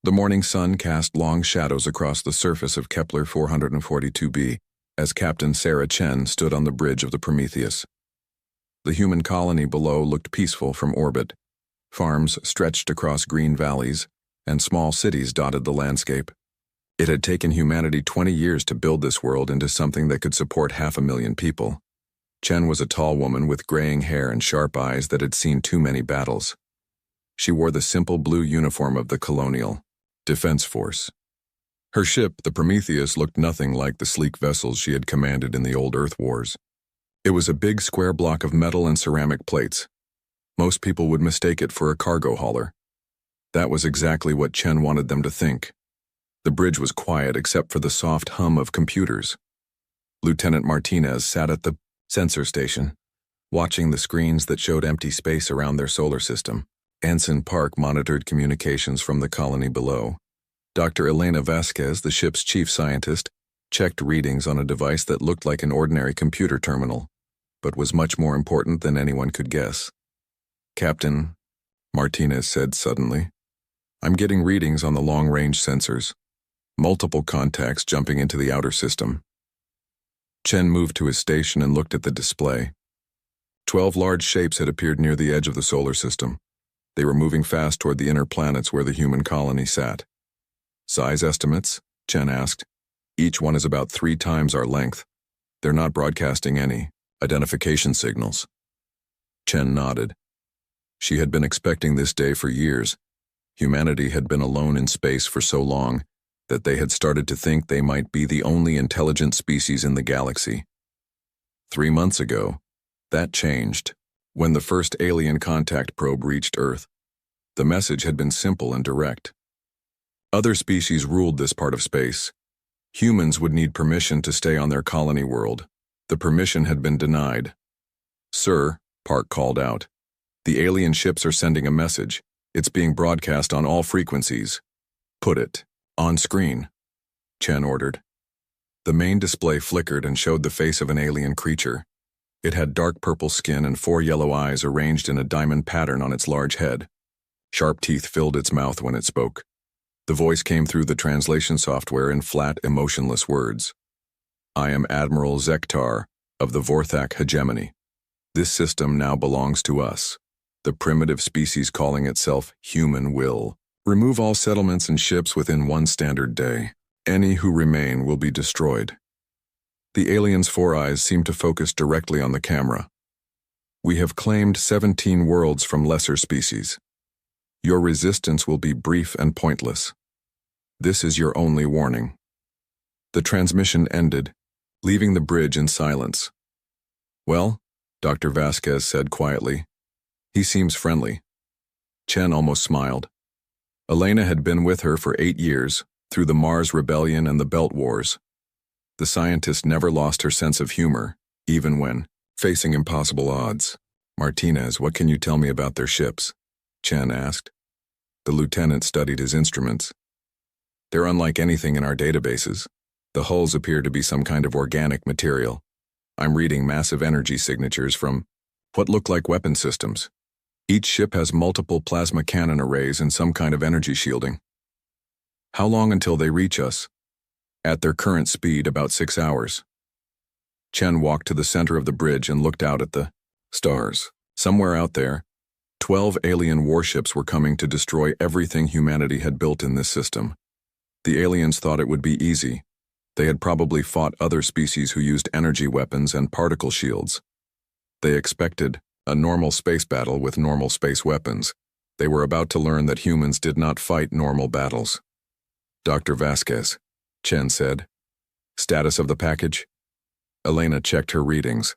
The morning sun cast long shadows across the surface of Kepler 442b as Captain Sarah Chen stood on the bridge of the Prometheus. The human colony below looked peaceful from orbit. Farms stretched across green valleys, and small cities dotted the landscape. It had taken humanity 20 years to build this world into something that could support 500,000 people. Chen was a tall woman with graying hair and sharp eyes that had seen too many battles. She wore the simple blue uniform of the Colonial Defense Force. Her ship, the Prometheus, looked nothing like the sleek vessels she had commanded in the old Earth Wars. It was a big square block of metal and ceramic plates. Most people would mistake it for a cargo hauler. That was exactly what Chen wanted them to think. The bridge was quiet except for the soft hum of computers. Lieutenant Martinez sat at the sensor station, watching the screens that showed empty space around their solar system. Ensign Park monitored communications from the colony below. Dr. Elena Vasquez, the ship's chief scientist, checked readings on a device that looked like an ordinary computer terminal, but was much more important than anyone could guess. "Captain," Martinez said suddenly, "I'm getting readings on the long-range sensors. Multiple contacts jumping into the outer system." Chen moved to his station and looked at the display. 12 large shapes had appeared near the edge of the solar system. They were moving fast toward the inner planets where the human colony sat. "Size estimates?" Chen asked. "Each one is about 3 times our length. They're not broadcasting any identification signals." Chen nodded. She had been expecting this day for years. Humanity had been alone in space for so long that they had started to think they might be the only intelligent species in the galaxy. 3 months ago, that changed. When the first alien contact probe reached Earth, the message had been simple and direct. Other species ruled this part of space. Humans would need permission to stay on their colony world. The permission had been denied. "Sir," Park called out, "the alien ships are sending a message. It's being broadcast on all frequencies." "Put it on screen," Chen ordered. The main display flickered and showed the face of an alien creature. It had dark purple skin and 4 yellow eyes arranged in a diamond pattern on its large head. Sharp teeth filled its mouth when it spoke. The voice came through the translation software in flat, emotionless words. "I am Admiral Zektar of the Vorthak hegemony. This system now belongs to us. The primitive species calling itself human will remove all settlements and ships within 1 standard day. Any who remain will be destroyed." The alien's 4 eyes seemed to focus directly on the camera. "We have claimed 17 worlds from lesser species. Your resistance will be brief and pointless. This is your only warning." The transmission ended, leaving the bridge in silence. "Well," Dr. Vasquez said quietly, "he seems friendly." Chen almost smiled. Elena had been with her for 8 years, through the Mars Rebellion and the Belt Wars. The scientist never lost her sense of humor, even when facing impossible odds. "Martinez, what can you tell me about their ships?" Chen asked. The lieutenant studied his instruments. "They're unlike anything in our databases. The hulls appear to be some kind of organic material. I'm reading massive energy signatures from what look like weapon systems. Each ship has multiple plasma cannon arrays and some kind of energy shielding." "How long until they reach us?" "At their current speed, about 6 hours." Chen walked to the center of the bridge and looked out at the stars. Somewhere out there, 12 alien warships were coming to destroy everything humanity had built in this system. The aliens thought it would be easy. They had probably fought other species who used energy weapons and particle shields. They expected a normal space battle with normal space weapons. They were about to learn that humans did not fight normal battles. "Dr. Vasquez," Chen said. "Status of the package?" Elena checked her readings.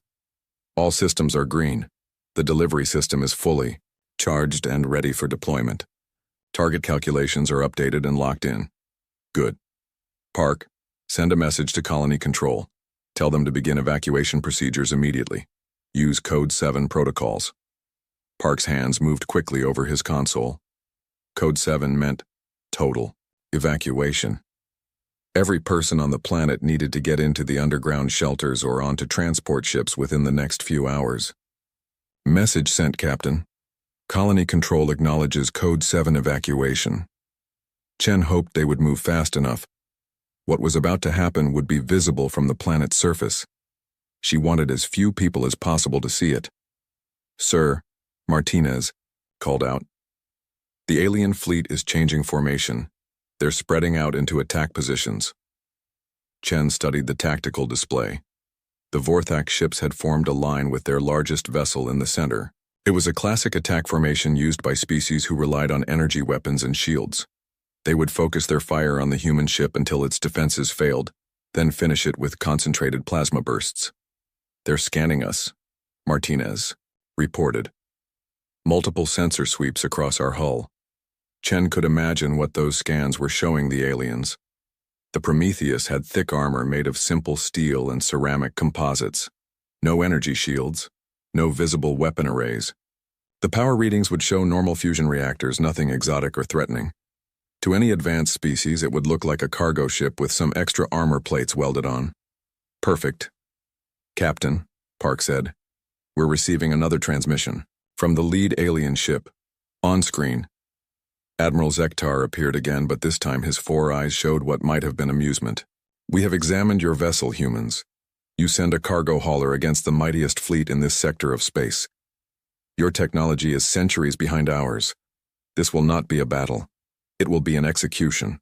"All systems are green. The delivery system is fully charged and ready for deployment. Target calculations are updated and locked in." "Good. Park, send a message to Colony Control. Tell them to begin evacuation procedures immediately. Use Code 7 protocols." Park's hands moved quickly over his console. Code 7 meant total evacuation. Every person on the planet needed to get into the underground shelters or onto transport ships within the next few hours. "Message sent, Captain. Colony Control acknowledges Code 7 evacuation." Chen hoped they would move fast enough. What was about to happen would be visible from the planet's surface. She wanted as few people as possible to see it. "Sir," Martinez called out. "The alien fleet is changing formation. They're spreading out into attack positions." Chen studied the tactical display. The Vorthak ships had formed a line with their largest vessel in the center. It was a classic attack formation used by species who relied on energy weapons and shields. They would focus their fire on the human ship until its defenses failed, then finish it with concentrated plasma bursts. "They're scanning us," Martinez reported. "Multiple sensor sweeps across our hull." Chen could imagine what those scans were showing the aliens. The Prometheus had thick armor made of simple steel and ceramic composites. No energy shields, no visible weapon arrays. The power readings would show normal fusion reactors, nothing exotic or threatening. To any advanced species, it would look like a cargo ship with some extra armor plates welded on. "Perfect. Captain," Park said, "we're receiving another transmission from the lead alien ship. On screen." Admiral Zektar appeared again, but this time his 4 eyes showed what might have been amusement. "We have examined your vessel, humans. You send a cargo hauler against the mightiest fleet in this sector of space. Your technology is centuries behind ours. This will not be a battle. It will be an execution."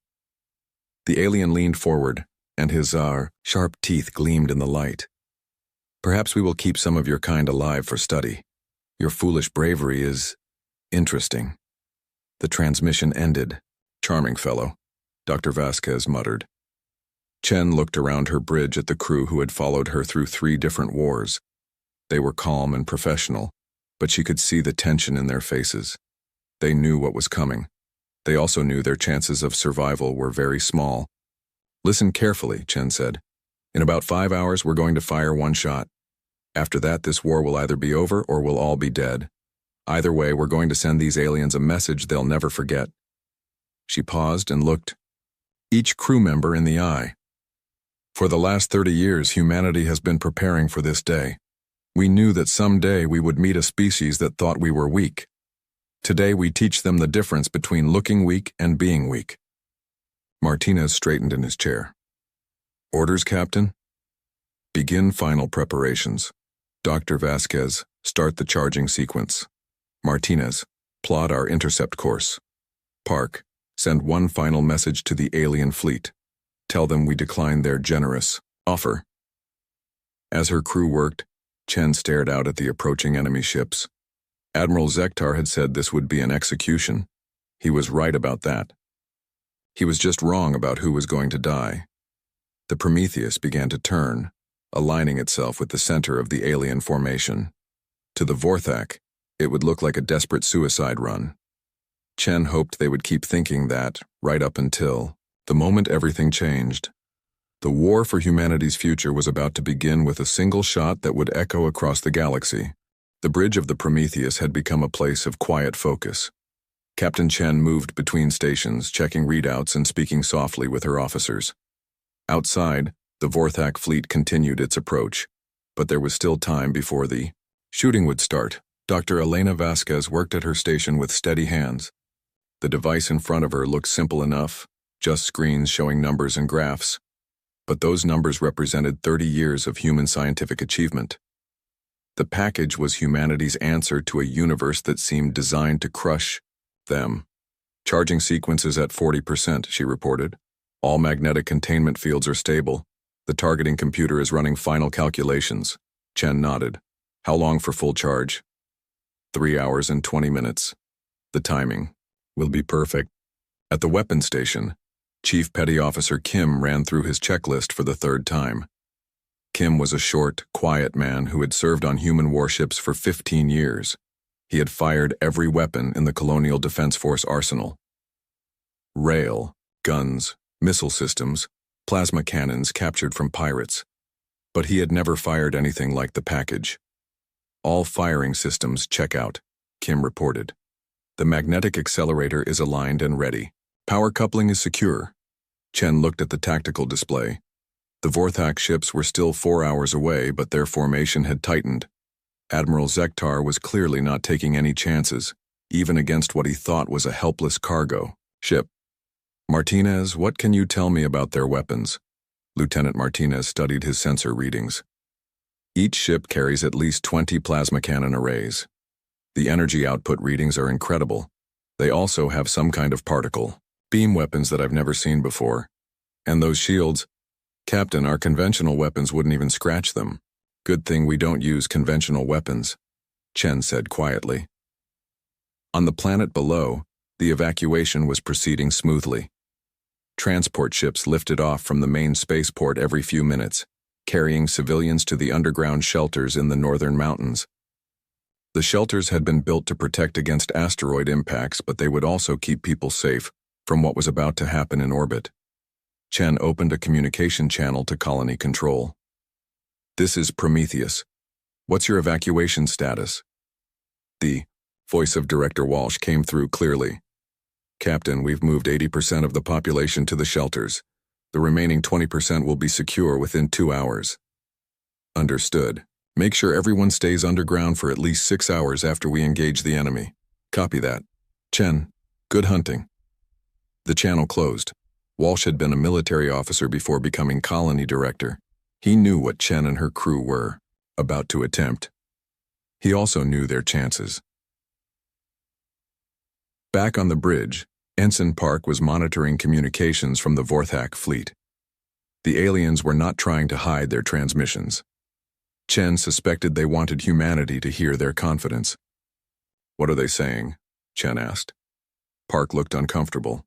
The alien leaned forward, and his sharp teeth gleamed in the light. "Perhaps we will keep some of your kind alive for study. Your foolish bravery is interesting." The transmission ended. "Charming fellow," Dr. Vasquez muttered. Chen looked around her bridge at the crew who had followed her through 3 different wars. They were calm and professional, but she could see the tension in their faces. They knew what was coming. They also knew their chances of survival were very small. "Listen carefully," Chen said. "In about 5 hours, we're going to fire 1 shot. After that, this war will either be over or we'll all be dead. Either way, we're going to send these aliens a message they'll never forget." She paused and looked each crew member in the eye. "For the last 30 years, humanity has been preparing for this day. We knew that someday we would meet a species that thought we were weak. Today we teach them the difference between looking weak and being weak." Martinez straightened in his chair. "Orders, Captain?" "Begin final preparations. Dr. Vasquez, start the charging sequence. Martinez, plot our intercept course. Park, send 1 final message to the alien fleet. Tell them we decline their generous offer." As her crew worked, Chen stared out at the approaching enemy ships. Admiral Zektar had said this would be an execution. He was right about that. He was just wrong about who was going to die. The Prometheus began to turn, aligning itself with the center of the alien formation. To the Vorthak, it would look like a desperate suicide run. Chen hoped they would keep thinking that, right up until the moment everything changed. The war for humanity's future was about to begin with a single shot that would echo across the galaxy. The bridge of the Prometheus had become a place of quiet focus. Captain Chen moved between stations, checking readouts and speaking softly with her officers. Outside, the Vorthak fleet continued its approach, but there was still time before the shooting would start. Dr. Elena Vasquez worked at her station with steady hands. The device in front of her looked simple enough, just screens showing numbers and graphs. But those numbers represented 30 years of human scientific achievement. The package was humanity's answer to a universe that seemed designed to crush them. "Charging sequences at 40%, she reported. "All magnetic containment fields are stable. The targeting computer is running final calculations." Chen nodded. "How long for full charge?" 3 hours and 20 minutes. "The timing will be perfect." At the weapons station, Chief Petty Officer Kim ran through his checklist for the 3rd time. Kim was a short, quiet man who had served on human warships for 15 years. He had fired every weapon in the Colonial Defense Force arsenal. Rail, guns, missile systems, plasma cannons captured from pirates. But he had never fired anything like the package. "All firing systems check out," Kim reported. "The magnetic accelerator is aligned and ready. Power coupling is secure." Chen looked at the tactical display. The Vorthak ships were still 4 hours away, but their formation had tightened. Admiral Zektar was clearly not taking any chances, even against what he thought was a helpless cargo ship. Martinez, what can you tell me about their weapons? Lieutenant Martinez studied his sensor readings. Each ship carries at least 20 plasma cannon arrays. The energy output readings are incredible. They also have some kind of particle beam weapons that I've never seen before. And those shields, Captain, our conventional weapons wouldn't even scratch them. Good thing we don't use conventional weapons, Chen said quietly. On the planet below, the evacuation was proceeding smoothly. Transport ships lifted off from the main spaceport every few minutes, carrying civilians to the underground shelters in the northern mountains. The shelters had been built to protect against asteroid impacts, but they would also keep people safe from what was about to happen in orbit. Chen opened a communication channel to colony control. This is Prometheus. What's your evacuation status? The voice of Director Walsh came through clearly. Captain, we've moved 80% of the population to the shelters. The remaining 20% will be secure within 2 hours. Understood. Make sure everyone stays underground for at least 6 hours after we engage the enemy. Copy that. Chen, good hunting. The channel closed. Walsh had been a military officer before becoming colony director. He knew what Chen and her crew were about to attempt. He also knew their chances. Back on the bridge, Ensign Park was monitoring communications from the Vorthak fleet. The aliens were not trying to hide their transmissions. Chen suspected they wanted humanity to hear their confidence. What are they saying? Chen asked. Park looked uncomfortable.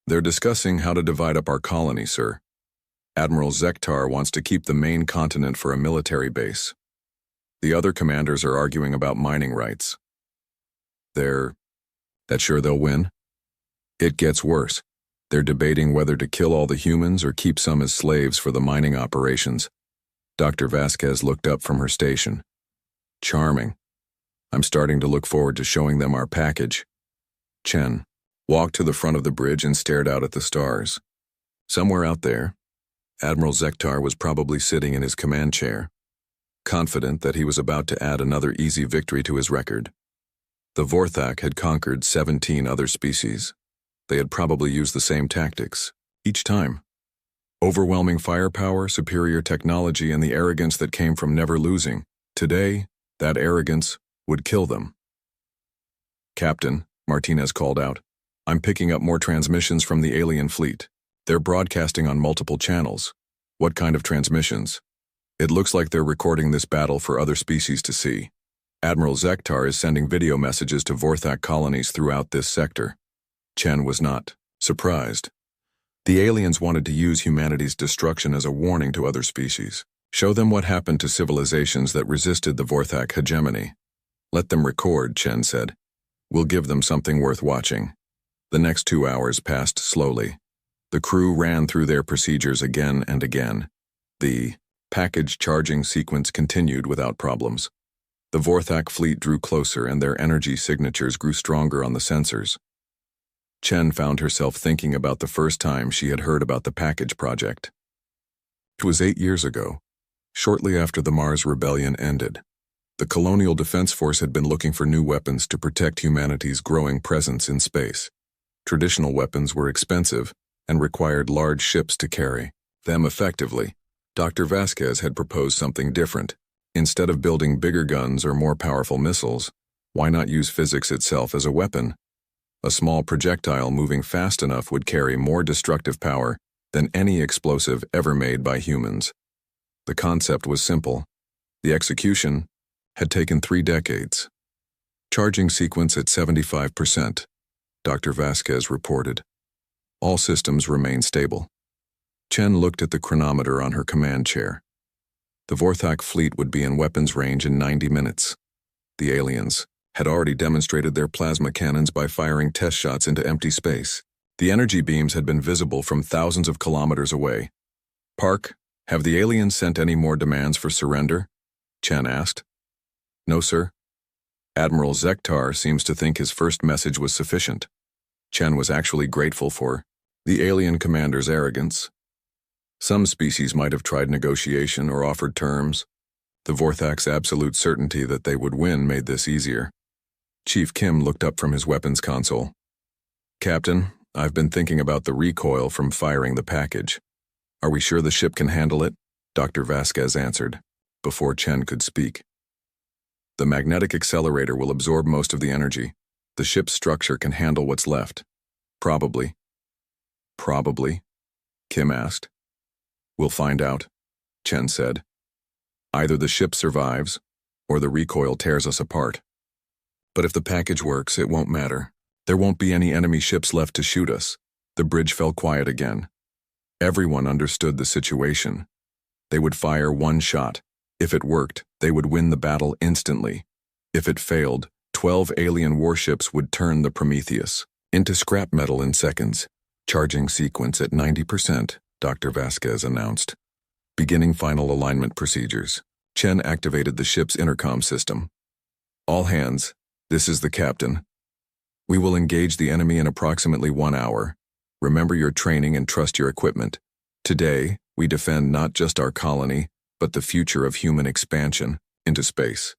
They're discussing how to divide up our colony, sir. Admiral Zektar wants to keep the main continent for a military base. The other commanders are arguing about mining rights. That sure they'll win? It gets worse. They're debating whether to kill all the humans or keep some as slaves for the mining operations. Dr. Vasquez looked up from her station. Charming. I'm starting to look forward to showing them our package. Chen walked to the front of the bridge and stared out at the stars. Somewhere out there, Admiral Zektar was probably sitting in his command chair, confident that he was about to add another easy victory to his record. The Vorthak had conquered 17 other species. They had probably used the same tactics, each time. Overwhelming firepower, superior technology, and the arrogance that came from never losing. Today, that arrogance would kill them. Captain, Martinez called out, I'm picking up more transmissions from the alien fleet. They're broadcasting on multiple channels. What kind of transmissions? It looks like they're recording this battle for other species to see. Admiral Zektar is sending video messages to Vorthak colonies throughout this sector. Chen was not surprised. The aliens wanted to use humanity's destruction as a warning to other species. Show them what happened to civilizations that resisted the Vorthak hegemony. Let them record, Chen said. We'll give them something worth watching. The next 2 hours passed slowly. The crew ran through their procedures again and again. The package charging sequence continued without problems. The Vorthak fleet drew closer and their energy signatures grew stronger on the sensors. Chen found herself thinking about the first time she had heard about the package project. It was 8 years ago, shortly after the Mars Rebellion ended. The Colonial Defense Force had been looking for new weapons to protect humanity's growing presence in space. Traditional weapons were expensive and required large ships to carry them effectively. Dr. Vasquez had proposed something different. Instead of building bigger guns or more powerful missiles, why not use physics itself as a weapon? A small projectile moving fast enough would carry more destructive power than any explosive ever made by humans. The concept was simple. The execution had taken 3 decades. Charging sequence at 75%, Dr. Vasquez reported. All systems remain stable. Chen looked at the chronometer on her command chair. The Vorthak fleet would be in weapons range in 90 minutes. The aliens had already demonstrated their plasma cannons by firing test shots into empty space. The energy beams had been visible from thousands of kilometers away. Park, have the aliens sent any more demands for surrender? Chen asked. No, sir. Admiral Zektar seems to think his first message was sufficient. Chen was actually grateful for the alien commander's arrogance. Some species might have tried negotiation or offered terms. The Vorthak's absolute certainty that they would win made this easier. Chief Kim looked up from his weapons console. Captain, I've been thinking about the recoil from firing the package. Are we sure the ship can handle it? Dr. Vasquez answered, before Chen could speak. The magnetic accelerator will absorb most of the energy. The ship's structure can handle what's left. Probably. Probably? Kim asked. We'll find out, Chen said. Either the ship survives, or the recoil tears us apart. But if the package works, it won't matter. There won't be any enemy ships left to shoot us. The bridge fell quiet again. Everyone understood the situation. They would fire one shot. If it worked, they would win the battle instantly. If it failed, 12 alien warships would turn the Prometheus into scrap metal in seconds. Charging sequence at 90%, Dr. Vasquez announced. Beginning final alignment procedures. Chen activated the ship's intercom system. All hands, this is the captain. We will engage the enemy in approximately 1 hour. Remember your training and trust your equipment. Today, we defend not just our colony, but the future of human expansion into space.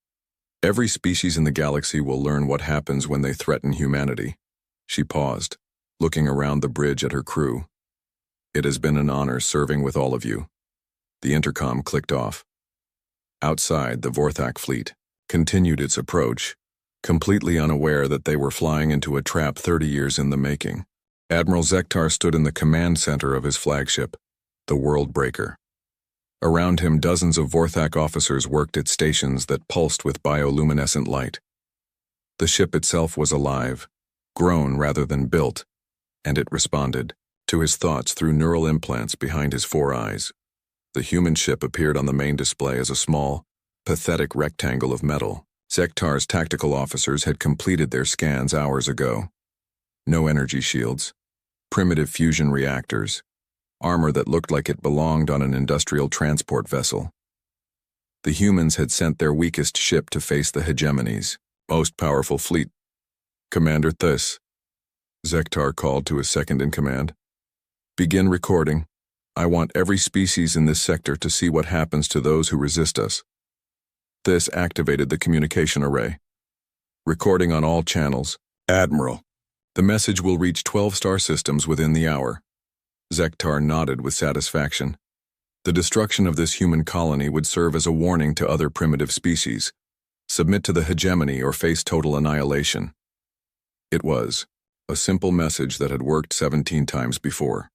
Every species in the galaxy will learn what happens when they threaten humanity. She paused, looking around the bridge at her crew. It has been an honor serving with all of you. The intercom clicked off. Outside, the Vorthak fleet continued its approach, completely unaware that they were flying into a trap 30 years in the making. Admiral Zektar stood in the command center of his flagship, the World Breaker. Around him, dozens of Vorthak officers worked at stations that pulsed with bioluminescent light. The ship itself was alive, grown rather than built, and it responded to his thoughts through neural implants behind his 4 eyes. The human ship appeared on the main display as a small, pathetic rectangle of metal. Zektar's tactical officers had completed their scans hours ago. No energy shields, primitive fusion reactors, armor that looked like it belonged on an industrial transport vessel. The humans had sent their weakest ship to face the hegemony's most powerful fleet. Commander Thus, Zektar called to his second-in-command. Begin recording. I want every species in this sector to see what happens to those who resist us. This activated the communication array. Recording on all channels. Admiral, the message will reach 12 star systems within the hour. Zektar nodded with satisfaction. The destruction of this human colony would serve as a warning to other primitive species. Submit to the hegemony or face total annihilation. It was a simple message that had worked 17 times before.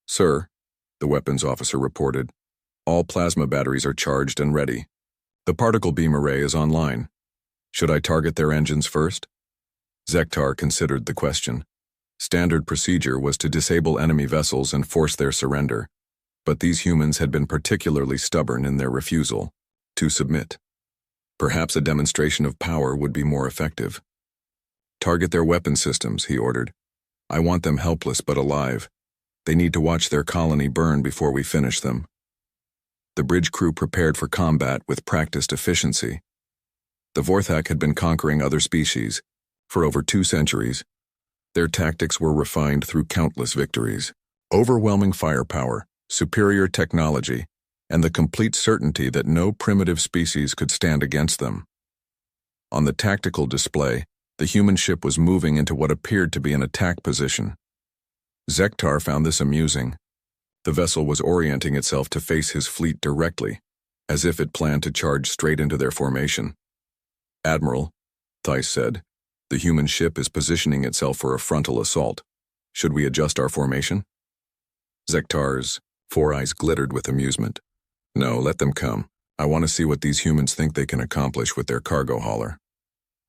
Sir, the weapons officer reported, all plasma batteries are charged and ready. The particle beam array is online. Should I target their engines first? Zektar considered the question. Standard procedure was to disable enemy vessels and force their surrender, but these humans had been particularly stubborn in their refusal to submit. Perhaps a demonstration of power would be more effective. Target their weapon systems, he ordered. I want them helpless but alive. They need to watch their colony burn before we finish them. The bridge crew prepared for combat with practiced efficiency. The Vorthak had been conquering other species for over 2 centuries. Their tactics were refined through countless victories. Overwhelming firepower, superior technology, and the complete certainty that no primitive species could stand against them. On the tactical display, the human ship was moving into what appeared to be an attack position. Zektar found this amusing. The vessel was orienting itself to face his fleet directly, as if it planned to charge straight into their formation. Admiral, Theiss said, the human ship is positioning itself for a frontal assault. Should we adjust our formation? Zektar's 4 eyes glittered with amusement. No, let them come. I want to see what these humans think they can accomplish with their cargo hauler.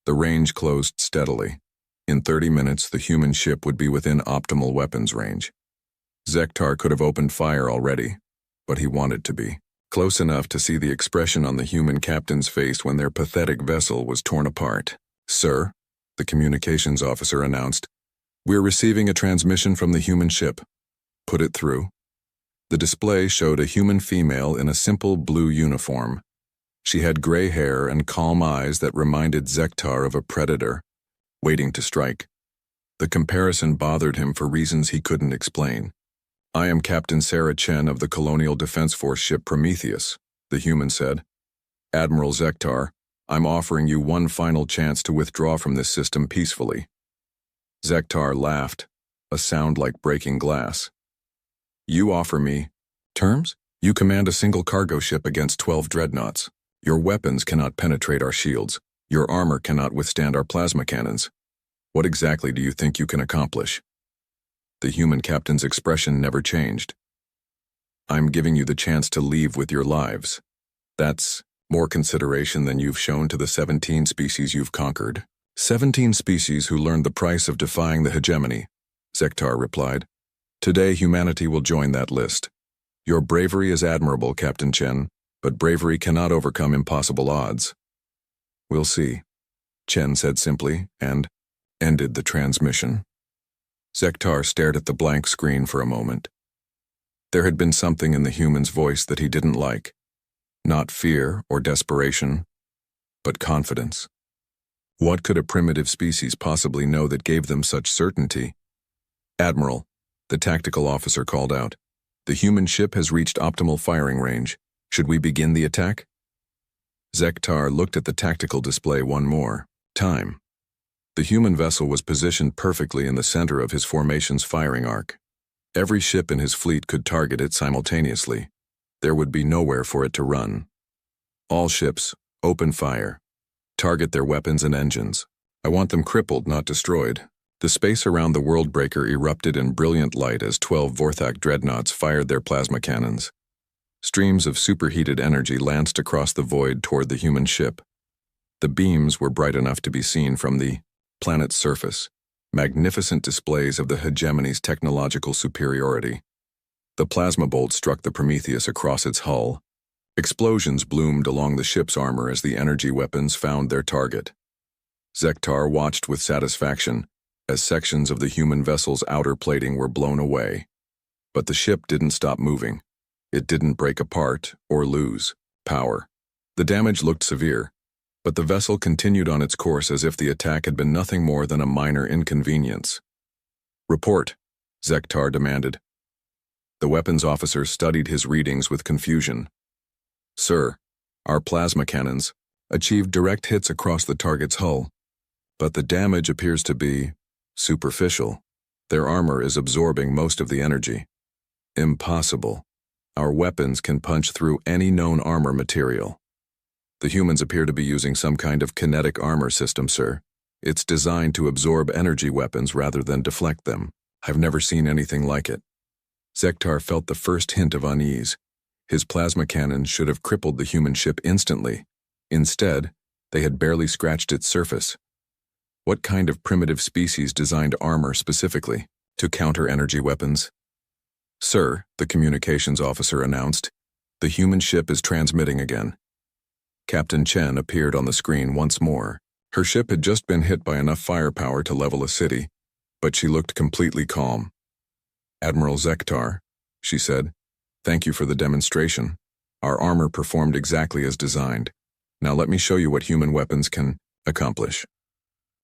The range closed steadily. In 30 minutes, the human ship would be within optimal weapons range. Zektar could have opened fire already, but he wanted to be close enough to see the expression on the human captain's face when their pathetic vessel was torn apart. Sir, the communications officer announced, we're receiving a transmission from the human ship. Put it through. The display showed a human female in a simple blue uniform. She had gray hair and calm eyes that reminded Zektar of a predator, waiting to strike. The comparison bothered him for reasons he couldn't explain. I am Captain Sarah Chen of the Colonial Defense Force ship Prometheus, the human said. Admiral Zektar, I'm offering you one final chance to withdraw from this system peacefully. Zektar laughed, a sound like breaking glass. You offer me terms? You command a single cargo ship against 12 dreadnoughts. Your weapons cannot penetrate our shields. Your armor cannot withstand our plasma cannons. What exactly do you think you can accomplish? The human captain's expression never changed. I'm giving you the chance to leave with your lives. That's more consideration than you've shown to the 17 species you've conquered. 17 species who learned the price of defying the hegemony, Zektar replied. Today humanity will join that list. Your bravery is admirable, Captain Chen, but bravery cannot overcome impossible odds. We'll see, Chen said simply, and ended the transmission. Zektar stared at the blank screen for a moment. There had been something in the human's voice that he didn't like. Not fear or desperation, but confidence. What could a primitive species possibly know that gave them such certainty? Admiral, the tactical officer called out. The human ship has reached optimal firing range. Should we begin the attack? Zektar looked at the tactical display one more time. The human vessel was positioned perfectly in the center of his formation's firing arc. Every ship in his fleet could target it simultaneously. There would be nowhere for it to run. All ships, open fire. Target their weapons and engines. I want them crippled, not destroyed. The space around the Worldbreaker erupted in brilliant light as 12 Vorthak dreadnoughts fired their plasma cannons. Streams of superheated energy lanced across the void toward the human ship. The beams were bright enough to be seen from the planet's surface, magnificent displays of the hegemony's technological superiority. The plasma bolt struck the Prometheus across its hull. Explosions bloomed along the ship's armor as the energy weapons found their target. Zektar watched with satisfaction as sections of the human vessel's outer plating were blown away. But the ship didn't stop moving. It didn't break apart or lose power. The damage looked severe, but the vessel continued on its course as if the attack had been nothing more than a minor inconvenience. Report, Zektar demanded. The weapons officer studied his readings with confusion. Sir, our plasma cannons achieved direct hits across the target's hull, but the damage appears to be superficial. Their armor is absorbing most of the energy. Impossible. Our weapons can punch through any known armor material. The humans appear to be using some kind of kinetic armor system, sir. It's designed to absorb energy weapons rather than deflect them. I've never seen anything like it. Zektar felt the first hint of unease. His plasma cannons should have crippled the human ship instantly. Instead, they had barely scratched its surface. What kind of primitive species designed armor specifically to counter energy weapons? Sir, the communications officer announced, the human ship is transmitting again. Captain Chen appeared on the screen once more. Her ship had just been hit by enough firepower to level a city, but she looked completely calm. Admiral Zektar, she said, thank you for the demonstration. Our armor performed exactly as designed. Now let me show you what human weapons can accomplish.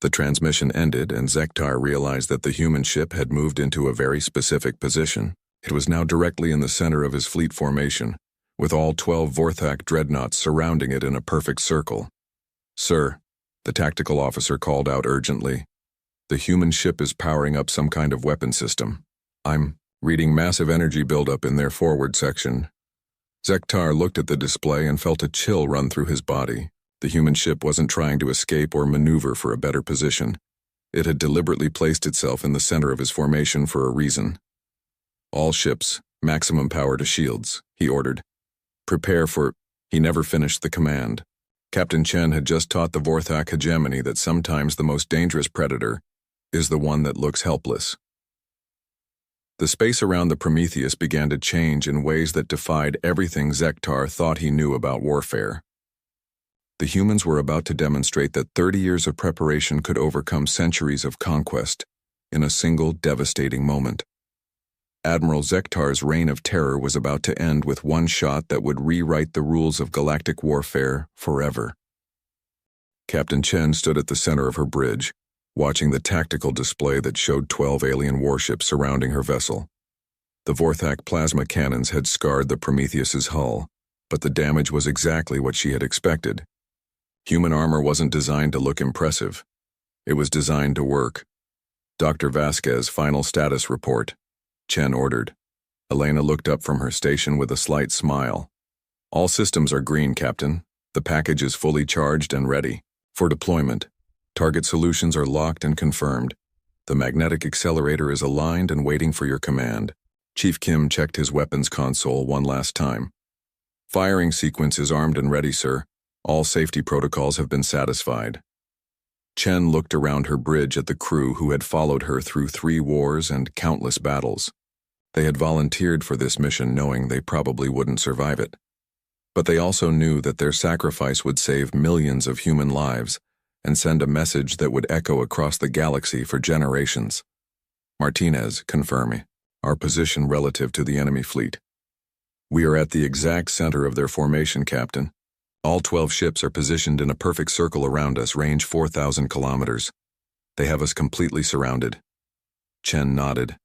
The transmission ended and Zektar realized that the human ship had moved into a very specific position. It was now directly in the center of his fleet formation, with all 12 Vorthak dreadnoughts surrounding it in a perfect circle. Sir, the tactical officer called out urgently. The human ship is powering up some kind of weapon system. I'm reading massive energy buildup in their forward section. Zektar looked at the display and felt a chill run through his body. The human ship wasn't trying to escape or maneuver for a better position. It had deliberately placed itself in the center of his formation for a reason. All ships, maximum power to shields, he ordered. Prepare for... He never finished the command. Captain Chen had just taught the Vorthak hegemony that sometimes the most dangerous predator is the one that looks helpless. The space around the Prometheus began to change in ways that defied everything Zektar thought he knew about warfare. The humans were about to demonstrate that 30 years of preparation could overcome centuries of conquest in a single devastating moment. Admiral Zektar's reign of terror was about to end with one shot that would rewrite the rules of galactic warfare forever. Captain Chen stood at the center of her bridge, watching the tactical display that showed 12 alien warships surrounding her vessel. The Vorthak plasma cannons had scarred the Prometheus's hull, but the damage was exactly what she had expected. Human armor wasn't designed to look impressive. It was designed to work. Dr. Vasquez, final status report, Chen ordered. Elena looked up from her station with a slight smile. All systems are green, Captain. The package is fully charged and ready. For deployment, target solutions are locked and confirmed. The magnetic accelerator is aligned and waiting for your command. Chief Kim checked his weapons console one last time. Firing sequence is armed and ready, sir. All safety protocols have been satisfied. Chen looked around her bridge at the crew who had followed her through 3 wars and countless battles. They had volunteered for this mission knowing they probably wouldn't survive it. But they also knew that their sacrifice would save millions of human lives and send a message that would echo across the galaxy for generations. Martinez, confirm me. Our position relative to the enemy fleet. We are at the exact center of their formation, Captain. All 12 ships are positioned in a perfect circle around us, range 4,000 kilometers. They have us completely surrounded. Chen nodded.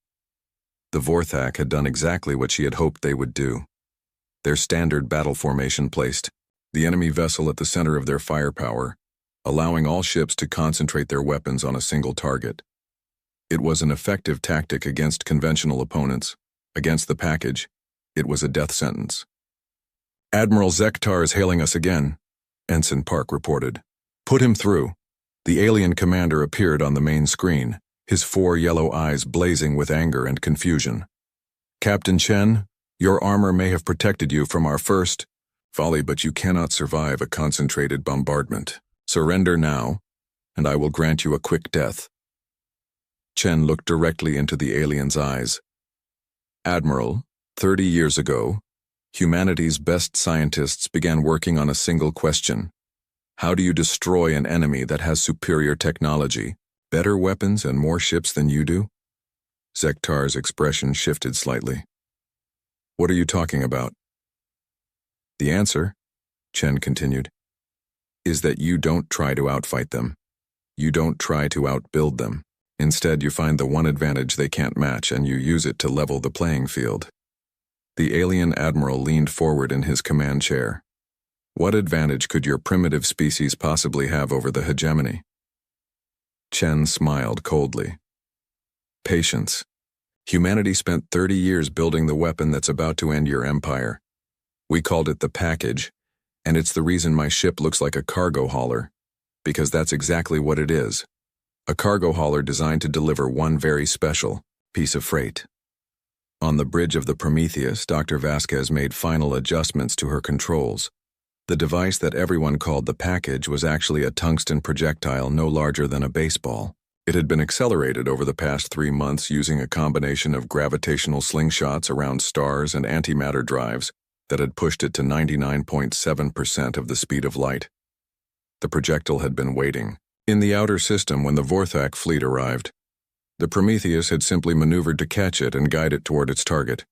The Vorthak had done exactly what she had hoped they would do. Their standard battle formation placed the enemy vessel at the center of their firepower, allowing all ships to concentrate their weapons on a single target. It was an effective tactic against conventional opponents. Against the package, it was a death sentence. Admiral Zektar is hailing us again, Ensign Park reported. Put him through. The alien commander appeared on the main screen, his 4 yellow eyes blazing with anger and confusion. Captain Chen, your armor may have protected you from our first volley, but you cannot survive a concentrated bombardment. Surrender now, and I will grant you a quick death. Chen looked directly into the alien's eyes. Admiral, 30 years ago, humanity's best scientists began working on a single question. How do you destroy an enemy that has superior technology, better weapons and more ships than you do? Zektar's expression shifted slightly. What are you talking about? The answer, Chen continued, is that you don't try to outfight them. You don't try to outbuild them. Instead, you find the one advantage they can't match and you use it to level the playing field. The alien admiral leaned forward in his command chair. What advantage could your primitive species possibly have over the hegemony? Chen smiled coldly. Patience. Humanity spent 30 years building the weapon that's about to end your empire. We called it the package, and it's the reason my ship looks like a cargo hauler, because that's exactly what it is. A cargo hauler designed to deliver one very special piece of freight. On the bridge of the Prometheus, Dr. Vasquez made final adjustments to her controls. The device that everyone called the package was actually a tungsten projectile no larger than a baseball. It had been accelerated over the past 3 months using a combination of gravitational slingshots around stars and antimatter drives that had pushed it to 99.7% of the speed of light. The projectile had been waiting in the outer system when the Vorthak fleet arrived. The Prometheus had simply maneuvered to catch it and guide it toward its target.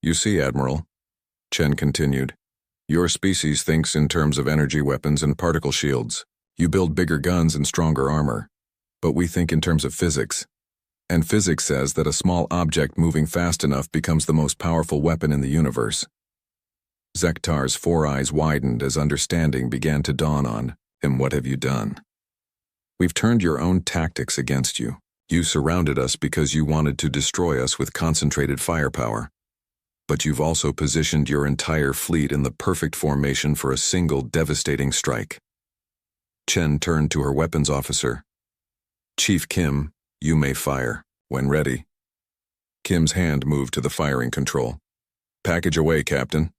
You see, Admiral, Chen continued, your species thinks in terms of energy weapons and particle shields. You build bigger guns and stronger armor. But we think in terms of physics. And physics says that a small object moving fast enough becomes the most powerful weapon in the universe. Zektar's 4 eyes widened as understanding began to dawn on him. What have you done? We've turned your own tactics against you. You surrounded us because you wanted to destroy us with concentrated firepower. But you've also positioned your entire fleet in the perfect formation for a single devastating strike. Chen turned to her weapons officer. Chief Kim, you may fire, when ready. Kim's hand moved to the firing control. Package away, Captain.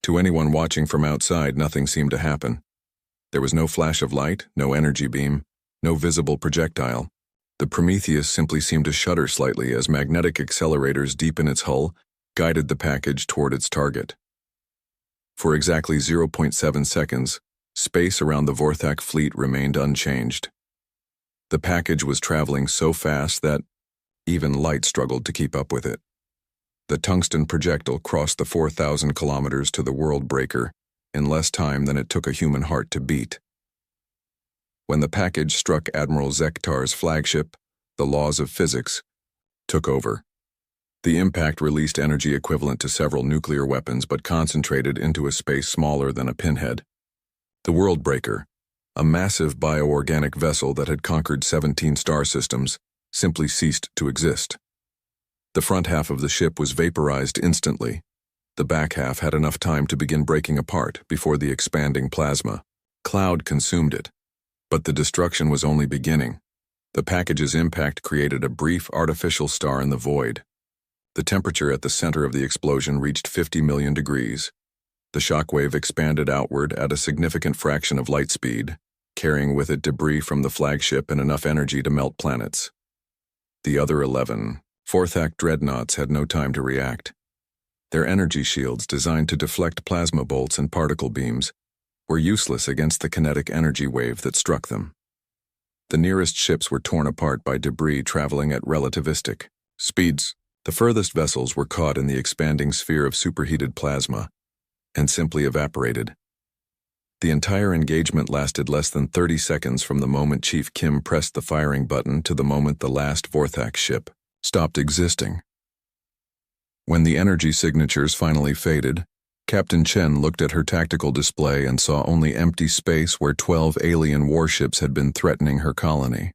To anyone watching from outside, nothing seemed to happen. There was no flash of light, no energy beam, no visible projectile. The Prometheus simply seemed to shudder slightly as magnetic accelerators deep in its hull guided the package toward its target. For exactly 0.7 seconds, space around the Vorthak fleet remained unchanged. The package was traveling so fast that even light struggled to keep up with it. The tungsten projectile crossed the 4,000 kilometers to the world breaker in less time than it took a human heart to beat. When the package struck Admiral Zektar's flagship, the laws of physics took over. The impact released energy equivalent to several nuclear weapons but concentrated into a space smaller than a pinhead. The World Breaker, a massive bioorganic vessel that had conquered 17 star systems, simply ceased to exist. The front half of the ship was vaporized instantly. The back half had enough time to begin breaking apart before the expanding plasma cloud consumed it. But the destruction was only beginning. The package's impact created a brief artificial star in the void. The temperature at the center of the explosion reached 50 million degrees. The shockwave expanded outward at a significant fraction of light speed, carrying with it debris from the flagship and enough energy to melt planets. The other 11 fourth-act dreadnoughts had no time to react. Their energy shields, designed to deflect plasma bolts and particle beams, were useless against the kinetic energy wave that struck them. The nearest ships were torn apart by debris traveling at relativistic speeds. The furthest vessels were caught in the expanding sphere of superheated plasma and simply evaporated. The entire engagement lasted less than 30 seconds from the moment Chief Kim pressed the firing button to the moment the last Vorthak ship stopped existing. When the energy signatures finally faded, Captain Chen looked at her tactical display and saw only empty space where 12 alien warships had been threatening her colony.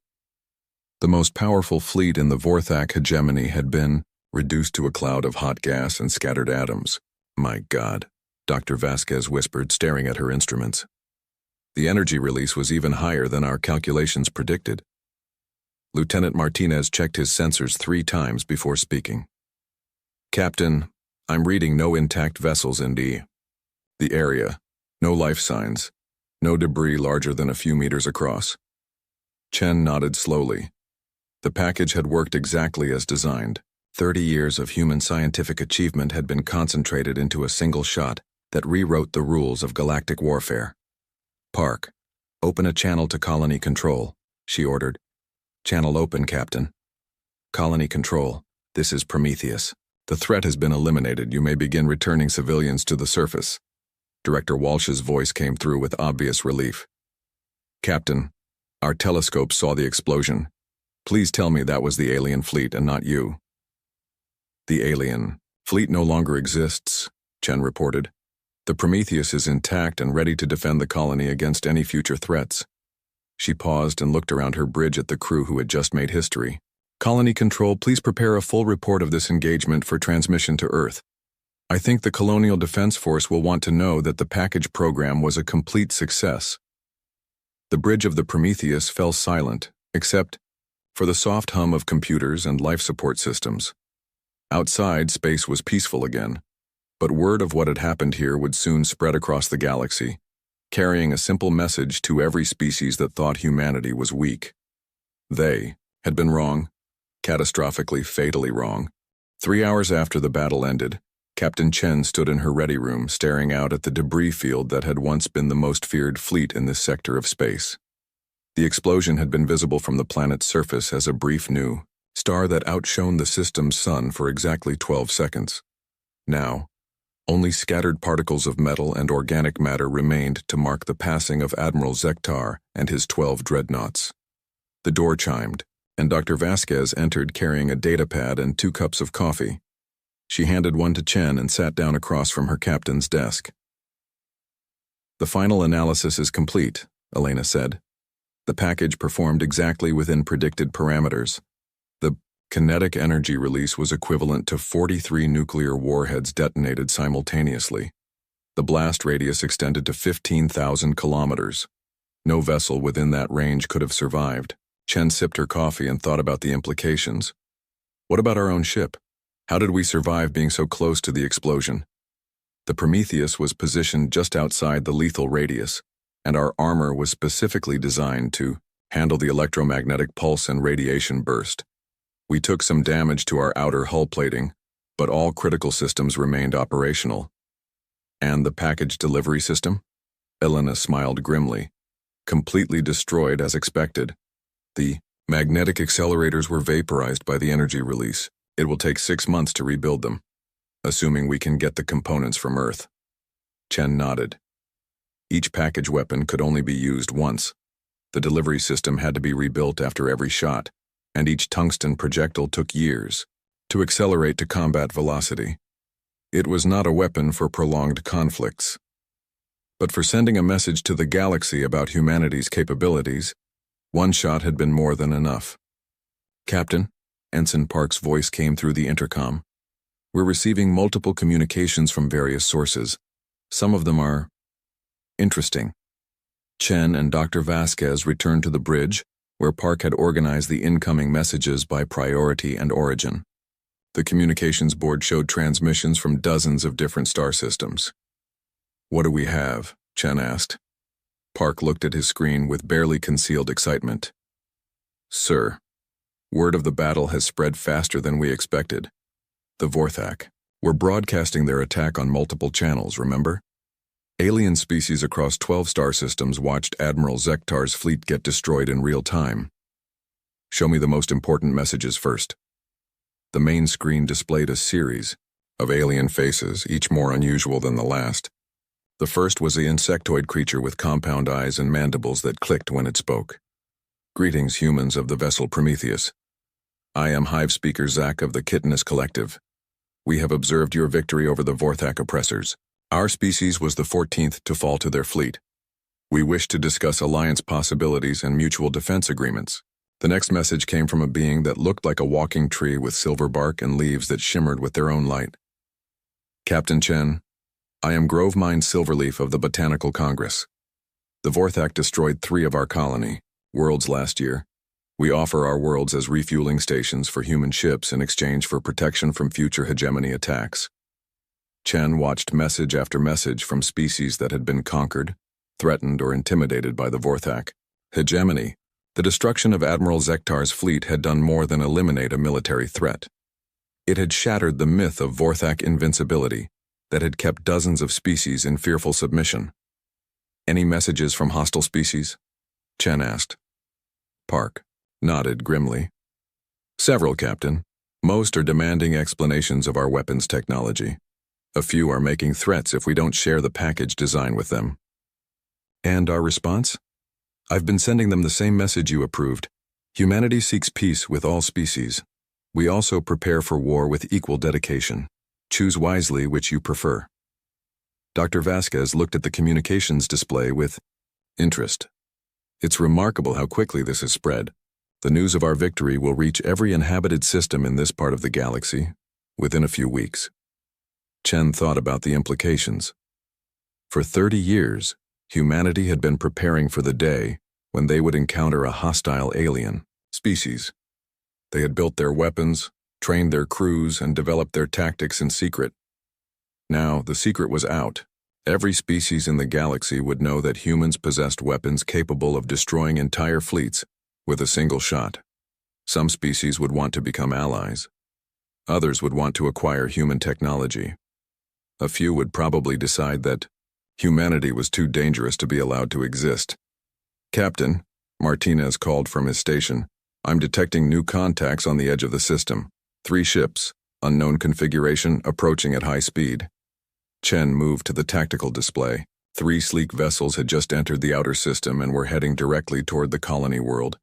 The most powerful fleet in the Vorthak hegemony had been reduced to a cloud of hot gas and scattered atoms. My God, Dr. Vasquez whispered, staring at her instruments. The energy release was even higher than our calculations predicted. Lieutenant Martinez checked his sensors 3 times before speaking. Captain, I'm reading no intact vessels in the area, no life signs, no debris larger than a few meters across. Chen nodded slowly. The package had worked exactly as designed. 30 years of human scientific achievement had been concentrated into a single shot that rewrote the rules of galactic warfare. Park, open a channel to colony control, she ordered. Channel open, Captain. Colony control, this is Prometheus. The threat has been eliminated. You may begin returning civilians to the surface. Director Walsh's voice came through with obvious relief. Captain, our telescope saw the explosion. Please tell me that was the alien fleet and not you. The alien fleet no longer exists, Chen reported. The Prometheus is intact and ready to defend the colony against any future threats. She paused and looked around her bridge at the crew who had just made history. Colony Control, please prepare a full report of this engagement for transmission to Earth. I think the Colonial Defense Force will want to know that the package program was a complete success. The bridge of the Prometheus fell silent, except for the soft hum of computers and life support systems. Outside, space was peaceful again, but word of what had happened here would soon spread across the galaxy, carrying a simple message to every species that thought humanity was weak. They had been wrong, catastrophically, fatally wrong. 3 hours after the battle ended, Captain Chen stood in her ready room staring out at the debris field that had once been the most feared fleet in this sector of space. The explosion had been visible from the planet's surface as a brief new star that outshone the system's sun for exactly 12 seconds. Now, only scattered particles of metal and organic matter remained to mark the passing of Admiral Zektar and his 12 dreadnoughts. The door chimed, and Dr. Vasquez entered carrying a datapad and 2 cups of coffee. She handed one to Chen and sat down across from her captain's desk. The final analysis is complete, Elena said. The package performed exactly within predicted parameters. The kinetic energy release was equivalent to 43 nuclear warheads detonated simultaneously. The blast radius extended to 15,000 kilometers. No vessel within that range could have survived. Chen sipped her coffee and thought about the implications. What about our own ship? How did we survive being so close to the explosion? The Prometheus was positioned just outside the lethal radius, and our armor was specifically designed to handle the electromagnetic pulse and radiation burst. We took some damage to our outer hull plating, but all critical systems remained operational. And the package delivery system? Elena smiled grimly. Completely destroyed as expected. The magnetic accelerators were vaporized by the energy release. It will take 6 months to rebuild them, assuming we can get the components from Earth. Chen nodded. Each package weapon could only be used once. The delivery system had to be rebuilt after every shot, and each tungsten projectile took years to accelerate to combat velocity. It was not a weapon for prolonged conflicts. But for sending a message to the galaxy about humanity's capabilities, one shot had been more than enough. Captain, Ensign Park's voice came through the intercom. We're receiving multiple communications from various sources. Some of them are interesting. Chen and Dr. Vasquez returned to the bridge, where Park had organized the incoming messages by priority and origin. The communications board showed transmissions from dozens of different star systems. "What do we have?" Chen asked. Park looked at his screen with barely concealed excitement. "Sir, word of the battle has spread faster than we expected. The Vorthak were broadcasting their attack on multiple channels, remember? Alien species across 12 star systems watched Admiral Zektar's fleet get destroyed in real time. Show me the most important messages first." The main screen displayed a series of alien faces, each more unusual than the last. The first was the insectoid creature with compound eyes and mandibles that clicked when it spoke. "Greetings, humans of the vessel Prometheus. I am Hive Speaker Zach of the Chitinous Collective. We have observed your victory over the Vorthak oppressors. Our species was the 14th to fall to their fleet. We wish to discuss alliance possibilities and mutual defense agreements." The next message came from a being that looked like a walking tree with silver bark and leaves that shimmered with their own light. "Captain Chen, I am Grovemind Silverleaf of the Botanical Congress. The Vorthak destroyed 3 of our colony worlds last year. We offer our worlds as refueling stations for human ships in exchange for protection from future hegemony attacks." Chen watched message after message from species that had been conquered, threatened, or intimidated by the Vorthak. Hegemony. The destruction of Admiral Zektar's fleet had done more than eliminate a military threat. It had shattered the myth of Vorthak invincibility that had kept dozens of species in fearful submission. "Any messages from hostile species?" Chen asked. Park nodded grimly. "Several, Captain. Most are demanding explanations of our weapons technology. A few are making threats if we don't share the package design with them." "And our response?" "I've been sending them the same message you approved. Humanity seeks peace with all species. We also prepare for war with equal dedication. Choose wisely which you prefer." Dr. Vasquez looked at the communications display with interest. "It's remarkable how quickly this has spread. The news of our victory will reach every inhabited system in this part of the galaxy within a few weeks." Chen thought about the implications. For 30 years, humanity had been preparing for the day when they would encounter a hostile alien species. They had built their weapons, trained their crews, and developed their tactics in secret. Now, the secret was out. Every species in the galaxy would know that humans possessed weapons capable of destroying entire fleets with a single shot. Some species would want to become allies. Others would want to acquire human technology. A few would probably decide that humanity was too dangerous to be allowed to exist. "Captain," Martinez called from his station, "I'm detecting new contacts on the edge of the system. 3 ships, unknown configuration, approaching at high speed." Chen moved to the tactical display. 3 sleek vessels had just entered the outer system and were heading directly toward the colony world.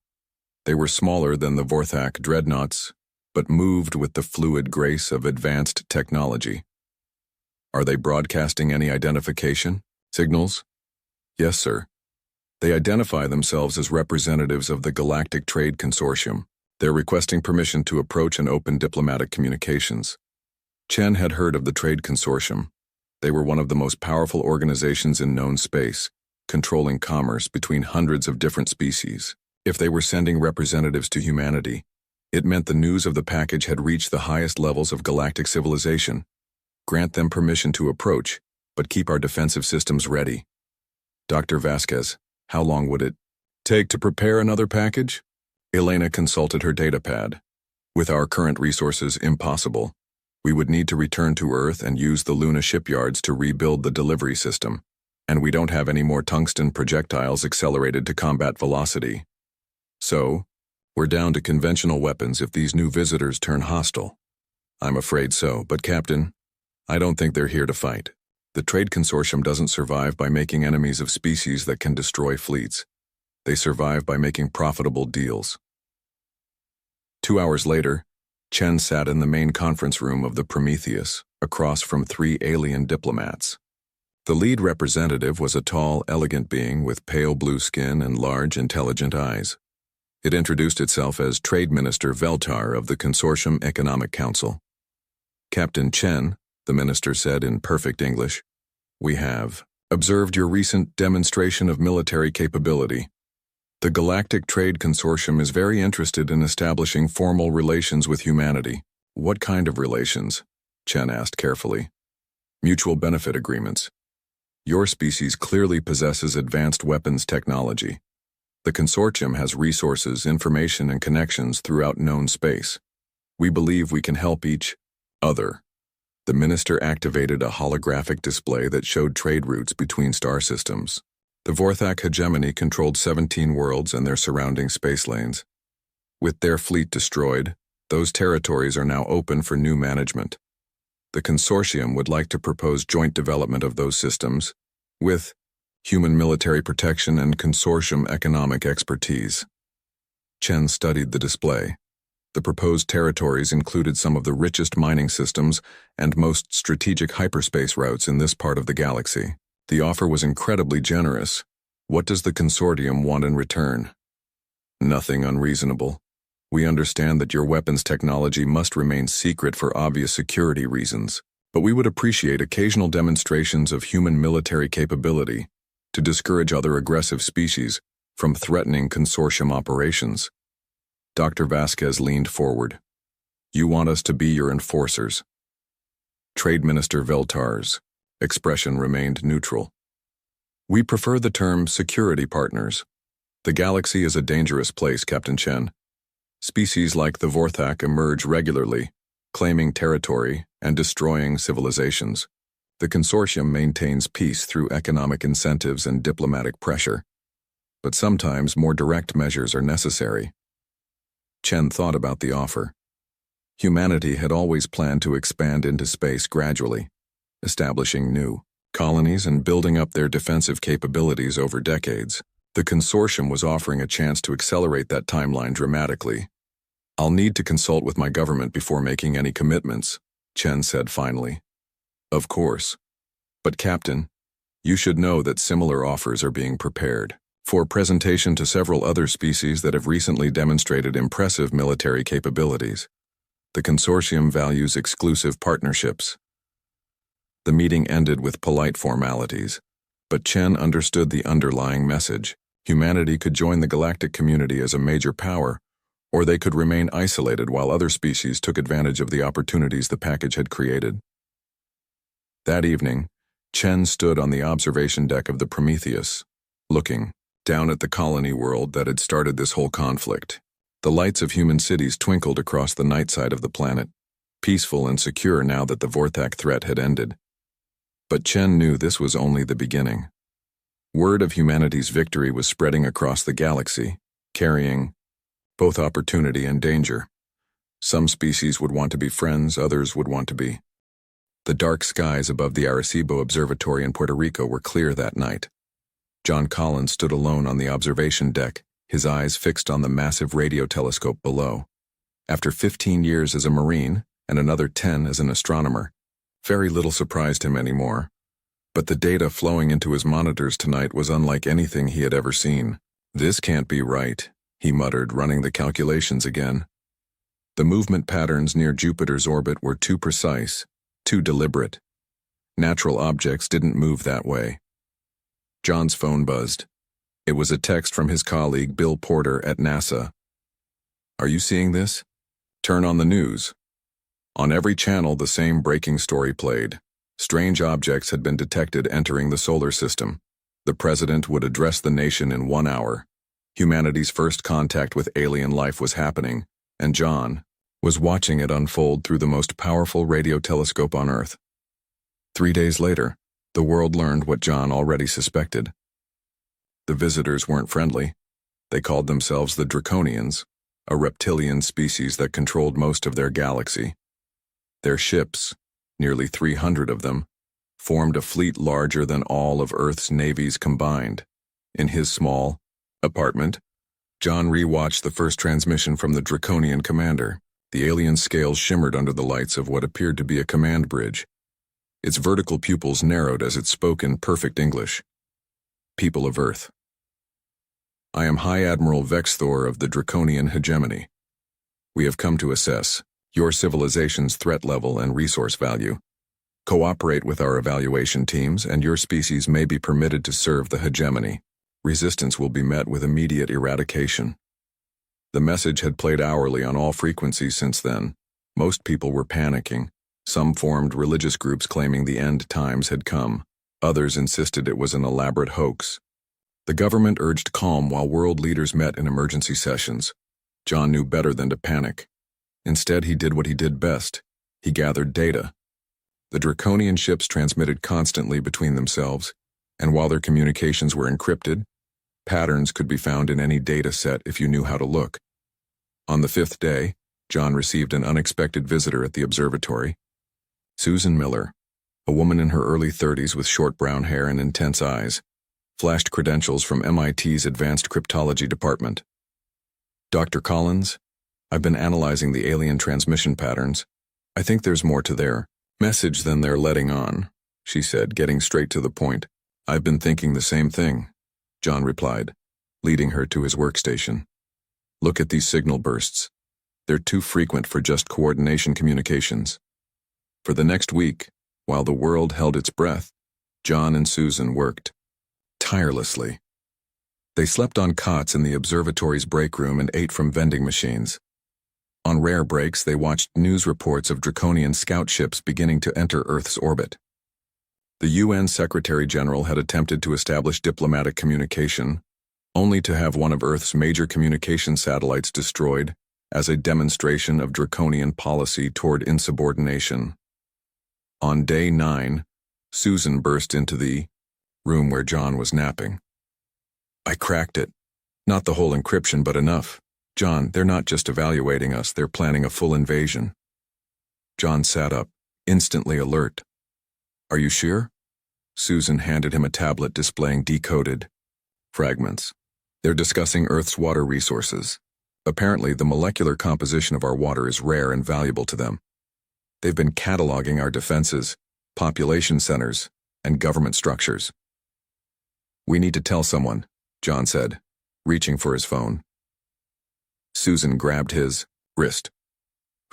They were smaller than the Vorthak dreadnoughts, but moved with the fluid grace of advanced technology. "Are they broadcasting any identification signals?" "Yes, sir. They identify themselves as representatives of the Galactic Trade Consortium. They're requesting permission to approach and open diplomatic communications." Chen had heard of the Trade Consortium. They were one of the most powerful organizations in known space, controlling commerce between hundreds of different species. If they were sending representatives to humanity, it meant the news of the package had reached the highest levels of galactic civilization. "Grant them permission to approach, but keep our defensive systems ready." "Dr. Vasquez, how long would it take to prepare another package?" Elena consulted her datapad. "With our current resources, impossible. We would need to return to Earth and use the Luna shipyards to rebuild the delivery system, and we don't have any more tungsten projectiles accelerated to combat velocity. So, we're down to conventional weapons if these new visitors turn hostile." "I'm afraid so, but Captain, I don't think they're here to fight. The Trade Consortium doesn't survive by making enemies of species that can destroy fleets. They survive by making profitable deals." 2 hours later, Chen sat in the main conference room of the Prometheus, across from 3 alien diplomats. The lead representative was a tall, elegant being with pale blue skin and large, intelligent eyes. It introduced itself as Trade Minister Veltar of the Consortium Economic Council. Captain Chen, the minister said in perfect English, "We have observed your recent demonstration of military capability. The Galactic Trade Consortium is very interested in establishing formal relations with humanity." "What kind of relations?" Chen asked carefully. "Mutual benefit agreements. Your species clearly possesses advanced weapons technology. The consortium has resources, information, and connections throughout known space. We believe we can help each other." The minister activated a holographic display that showed trade routes between star systems. The Vorthak hegemony controlled 17 worlds and their surrounding space lanes. With their fleet destroyed, those territories are now open for new management. The consortium would like to propose joint development of those systems with human military protection and consortium economic expertise. Chen studied the display. The proposed territories included some of the richest mining systems and most strategic hyperspace routes in this part of the galaxy. The offer was incredibly generous. What does the consortium want in return? Nothing unreasonable. We understand that your weapons technology must remain secret for obvious security reasons, but we would appreciate occasional demonstrations of human military capability to discourage other aggressive species from threatening consortium operations. Dr. Vasquez leaned forward. "You want us to be your enforcers." Trade Minister Veltar's expression remained neutral. "We prefer the term security partners. The galaxy is a dangerous place, Captain Chen. Species like the Vorthak emerge regularly, claiming territory and destroying civilizations. The consortium maintains peace through economic incentives and diplomatic pressure, but sometimes more direct measures are necessary." Chen thought about the offer. Humanity had always planned to expand into space gradually, establishing new colonies and building up their defensive capabilities over decades. The consortium was offering a chance to accelerate that timeline dramatically. "I'll need to consult with my government before making any commitments," Chen said finally. "Of course. But Captain, you should know that similar offers are being prepared for presentation to several other species that have recently demonstrated impressive military capabilities. The consortium values exclusive partnerships." The meeting ended with polite formalities, but Chen understood the underlying message. Humanity could join the galactic community as a major power, or they could remain isolated while other species took advantage of the opportunities the package had created. That evening, Chen stood on the observation deck of the Prometheus, looking down at the colony world that had started this whole conflict. The lights of human cities twinkled across the night side of the planet, peaceful and secure now that the Vorthak threat had ended. But Chen knew this was only the beginning. Word of humanity's victory was spreading across the galaxy, carrying both opportunity and danger. Some species would want to be friends, others would want to be. The dark skies above the Arecibo Observatory in Puerto Rico were clear that night. John Collins stood alone on the observation deck, his eyes fixed on the massive radio telescope below. After 15 years as a Marine and another 10 as an astronomer, very little surprised him anymore. But the data flowing into his monitors tonight was unlike anything he had ever seen. "This can't be right," he muttered, running the calculations again. The movement patterns near Jupiter's orbit were too precise, too deliberate. Natural objects didn't move that way. John's phone buzzed. It was a text from his colleague Bill Porter at NASA. "Are you seeing this? Turn on the news." On every channel, the same breaking story played. Strange objects had been detected entering the solar system. The president would address the nation in 1 hour. Humanity's first contact with alien life was happening, and John was watching it unfold through the most powerful radio telescope on Earth. 3 days later, the world learned what John already suspected. The visitors weren't friendly. They called themselves the Draconians, a reptilian species that controlled most of their galaxy. Their ships, nearly 300 of them, formed a fleet larger than all of Earth's navies combined. In his small apartment, John rewatched the first transmission from the Draconian commander. The alien scales shimmered under the lights of what appeared to be a command bridge. Its vertical pupils narrowed as it spoke in perfect English. "People of Earth, I am High Admiral Vexthor of the Draconian Hegemony. We have come to assess your civilization's threat level and resource value. Cooperate with our evaluation teams, and your species may be permitted to serve the hegemony. Resistance will be met with immediate eradication. The message had played hourly on all frequencies since then. Most people were panicking. Some formed religious groups claiming the end times had come. Others insisted it was an elaborate hoax. The government urged calm while world leaders met in emergency sessions. John knew better than to panic. Instead, he did what he did best. He gathered data. The Draconian ships transmitted constantly between themselves, and while their communications were encrypted, patterns could be found in any data set if you knew how to look. On the 5th day, John received an unexpected visitor at the observatory. Susan Miller, a woman in her early 30s with short brown hair and intense eyes, flashed credentials from MIT's Advanced Cryptology Department. Dr. Collins, I've been analyzing the alien transmission patterns. I think there's more to their message than they're letting on, she said, getting straight to the point. I've been thinking the same thing, John replied, leading her to his workstation. Look at these signal bursts. They're too frequent for just coordination communications. For the next week, while the world held its breath, John and Susan worked tirelessly. They slept on cots in the observatory's break room and ate from vending machines. On rare breaks, they watched news reports of Draconian scout ships beginning to enter Earth's orbit. The UN Secretary-General had attempted to establish diplomatic communication, only to have one of Earth's major communication satellites destroyed as a demonstration of draconian policy toward insubordination. On day 9, Susan burst into the room where John was napping. I cracked it. Not the whole encryption, but enough. John, they're not just evaluating us, they're planning a full invasion. John sat up, instantly alert. Are you sure? Susan handed him a tablet displaying decoded fragments. They're discussing Earth's water resources. Apparently, the molecular composition of our water is rare and valuable to them. They've been cataloging our defenses, population centers, and government structures. We need to tell someone, John said, reaching for his phone. Susan grabbed his wrist.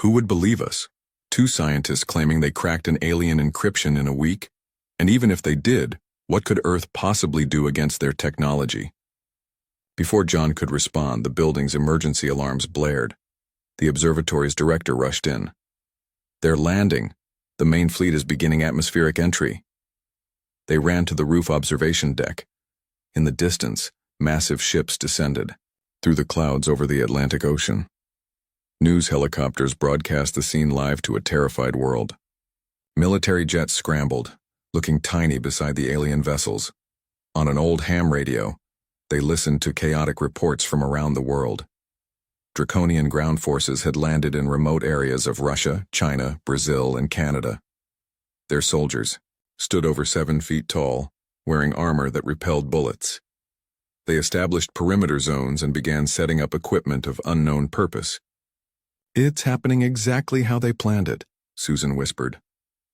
Who would believe us? 2 scientists claiming they cracked an alien encryption in a week? And even if they did, what could Earth possibly do against their technology? Before John could respond, the building's emergency alarms blared. The observatory's director rushed in. They're landing. The main fleet is beginning atmospheric entry. They ran to the roof observation deck. In the distance, massive ships descended through the clouds over the Atlantic Ocean. News helicopters broadcast the scene live to a terrified world. Military jets scrambled, looking tiny beside the alien vessels. On an old ham radio, they listened to chaotic reports from around the world. Draconian ground forces had landed in remote areas of Russia, China, Brazil, and Canada. Their soldiers stood over 7 feet tall, wearing armor that repelled bullets. They established perimeter zones and began setting up equipment of unknown purpose. It's happening exactly how they planned it, Susan whispered.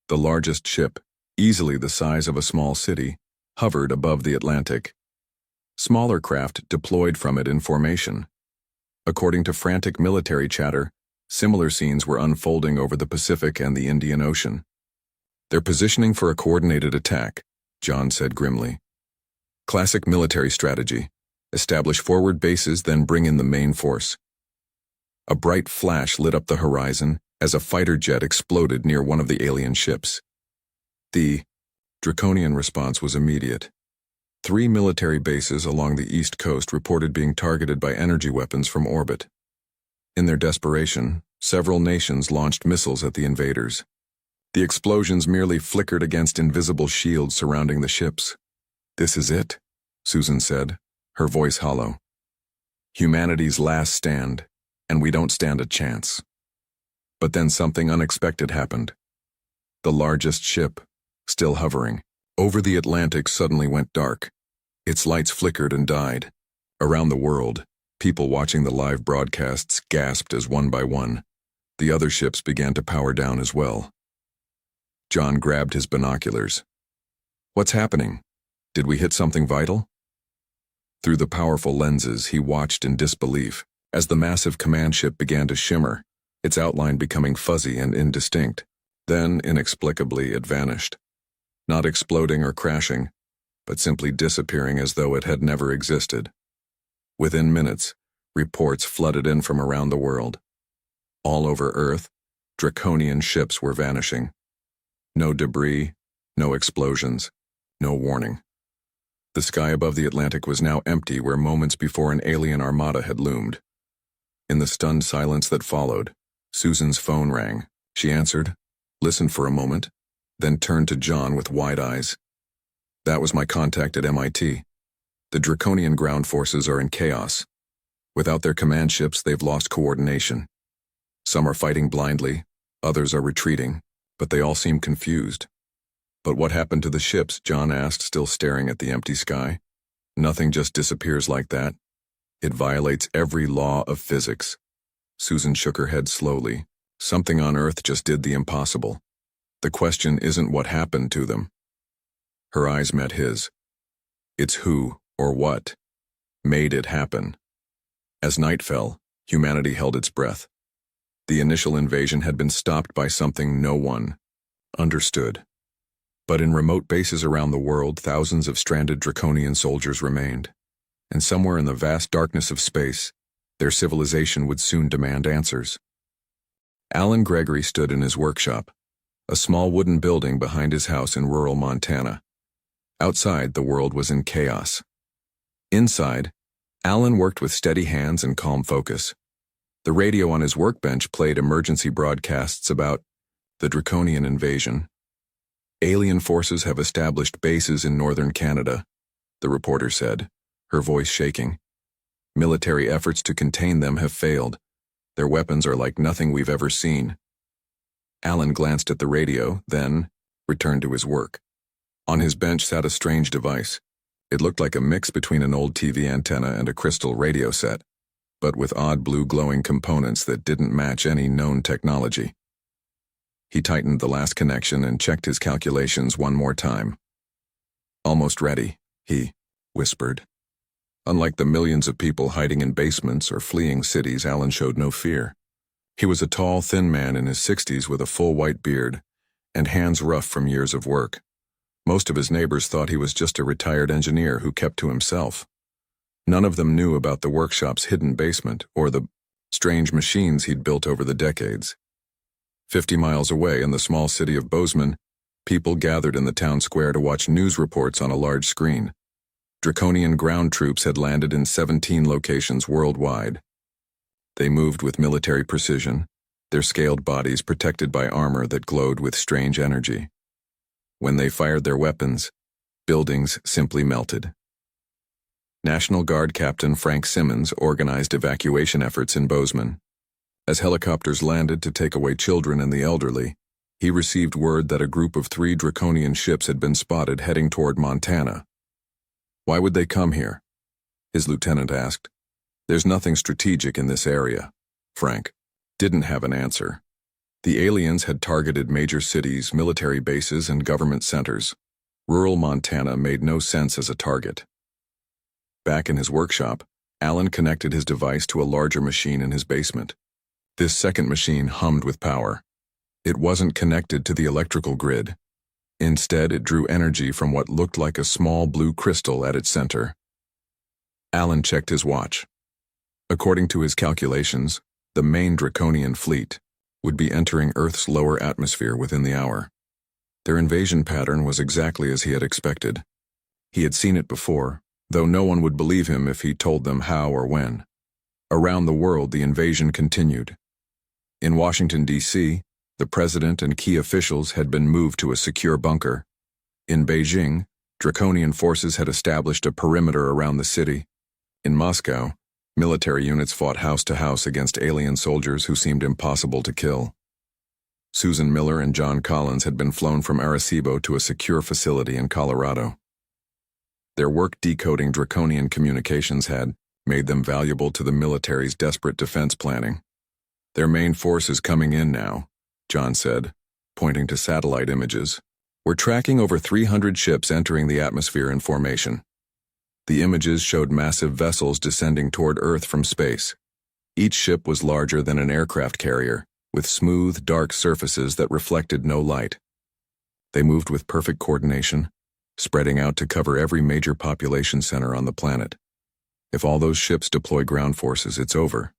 The largest ship, easily the size of a small city, hovered above the Atlantic. Smaller craft deployed from it in formation. According to frantic military chatter, similar scenes were unfolding over the Pacific and the Indian Ocean. They're positioning for a coordinated attack, John said grimly. Classic military strategy. Establish forward bases, then bring in the main force. A bright flash lit up the horizon as a fighter jet exploded near one of the alien ships. The Draconian response was immediate. 3 military bases along the east coast reported being targeted by energy weapons from orbit. In their desperation, several nations launched missiles at the invaders. The explosions merely flickered against invisible shields surrounding the ships. This is it, Susan said, her voice hollow. Humanity's last stand, and we don't stand a chance. But then something unexpected happened. The largest ship, still hovering over the Atlantic, suddenly went dark. Its lights flickered and died. Around the world, people watching the live broadcasts gasped as one by one. The other ships began to power down as well. John grabbed his binoculars. What's happening? Did we hit something vital? Through the powerful lenses, he watched in disbelief as the massive command ship began to shimmer, its outline becoming fuzzy and indistinct. Then, inexplicably, it vanished. Not exploding or crashing, but simply disappearing as though it had never existed. Within minutes, reports flooded in from around the world. All over Earth, draconian ships were vanishing. No debris, no explosions, no warning. The sky above the Atlantic was now empty where moments before an alien armada had loomed. In the stunned silence that followed, Susan's phone rang. She answered, listened for a moment, then turned to John with wide eyes. That was my contact at MIT. The draconian ground forces are in chaos. Without their command ships, they've lost coordination. Some are fighting blindly, others are retreating, but they all seem confused. But what happened to the ships? John asked, still staring at the empty sky. Nothing just disappears like that. It violates every law of physics. Susan shook her head slowly. Something on Earth just did the impossible. The question isn't what happened to them. Her eyes met his. It's who, or what, made it happen. As night fell, humanity held its breath. The initial invasion had been stopped by something no one understood. But in remote bases around the world, thousands of stranded draconian soldiers remained. And somewhere in the vast darkness of space, their civilization would soon demand answers. Alan Gregory stood in his workshop, a small wooden building behind his house in rural Montana. Outside, the world was in chaos. Inside, Alan worked with steady hands and calm focus. The radio on his workbench played emergency broadcasts about the draconian invasion. Alien forces have established bases in northern Canada, the reporter said, her voice shaking. Military efforts to contain them have failed. Their weapons are like nothing we've ever seen. Alan glanced at the radio, then returned to his work. On his bench sat a strange device. It looked like a mix between an old TV antenna and a crystal radio set, but with odd blue glowing components that didn't match any known technology. He tightened the last connection and checked his calculations one more time. Almost ready, he whispered. Unlike the millions of people hiding in basements or fleeing cities, Alan showed no fear. He was a tall, thin man in his 60s with a full white beard and hands rough from years of work. Most of his neighbors thought he was just a retired engineer who kept to himself. None of them knew about the workshop's hidden basement or the strange machines he'd built over the decades. 50 miles away in the small city of Bozeman, people gathered in the town square to watch news reports on a large screen. Draconian ground troops had landed in 17 locations worldwide. They moved with military precision, their scaled bodies protected by armor that glowed with strange energy. When they fired their weapons, buildings simply melted. National Guard Captain Frank Simmons organized evacuation efforts in Bozeman. As helicopters landed to take away children and the elderly, he received word that a group of 3 draconian ships had been spotted heading toward Montana. Why would they come here? His lieutenant asked. There's nothing strategic in this area. Frank didn't have an answer. The aliens had targeted major cities, military bases, and government centers. Rural Montana made no sense as a target. Back in his workshop, Alan connected his device to a larger machine in his basement. This second machine hummed with power. It wasn't connected to the electrical grid. Instead, it drew energy from what looked like a small blue crystal at its center. Alan checked his watch. According to his calculations, the main draconian fleet would be entering Earth's lower atmosphere within the hour. Their invasion pattern was exactly as he had expected. He had seen it before, though no one would believe him if he told them how or when. Around the world, the invasion continued. In Washington, D.C., the president and key officials had been moved to a secure bunker. In Beijing, draconian forces had established a perimeter around the city. In Moscow, military units fought house to house against alien soldiers who seemed impossible to kill. Susan Miller and John Collins had been flown from Arecibo to a secure facility in Colorado. Their work decoding draconian communications had made them valuable to the military's desperate defense planning. Their main force is coming in now, John said, pointing to satellite images. We're tracking over 300 ships entering the atmosphere in formation. The images showed massive vessels descending toward Earth from space. Each ship was larger than an aircraft carrier, with smooth, dark surfaces that reflected no light. They moved with perfect coordination, spreading out to cover every major population center on the planet. If all those ships deploy ground forces, it's over,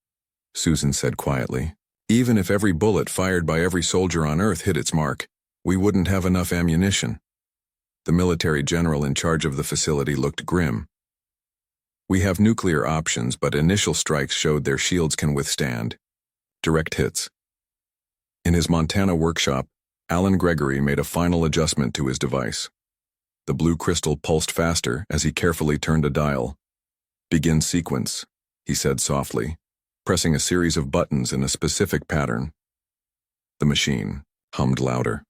Susan said quietly. Even if every bullet fired by every soldier on Earth hit its mark, we wouldn't have enough ammunition. The military general in charge of the facility looked grim. We have nuclear options, but initial strikes showed their shields can withstand direct hits. In his Montana workshop, Alan Gregory made a final adjustment to his device. The blue crystal pulsed faster as he carefully turned a dial. "Begin sequence," he said softly, pressing a series of buttons in a specific pattern. The machine hummed louder.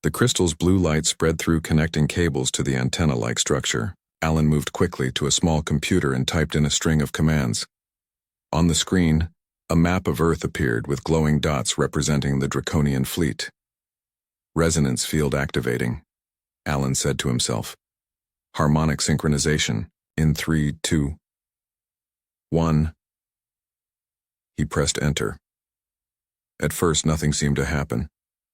The crystal's blue light spread through connecting cables to the antenna-like structure. Alan moved quickly to a small computer and typed in a string of commands. On the screen, a map of Earth appeared with glowing dots representing the Draconian fleet. "Resonance field activating," Alan said to himself. "Harmonic synchronization in 3, 2, 1. He pressed enter. At first, nothing seemed to happen.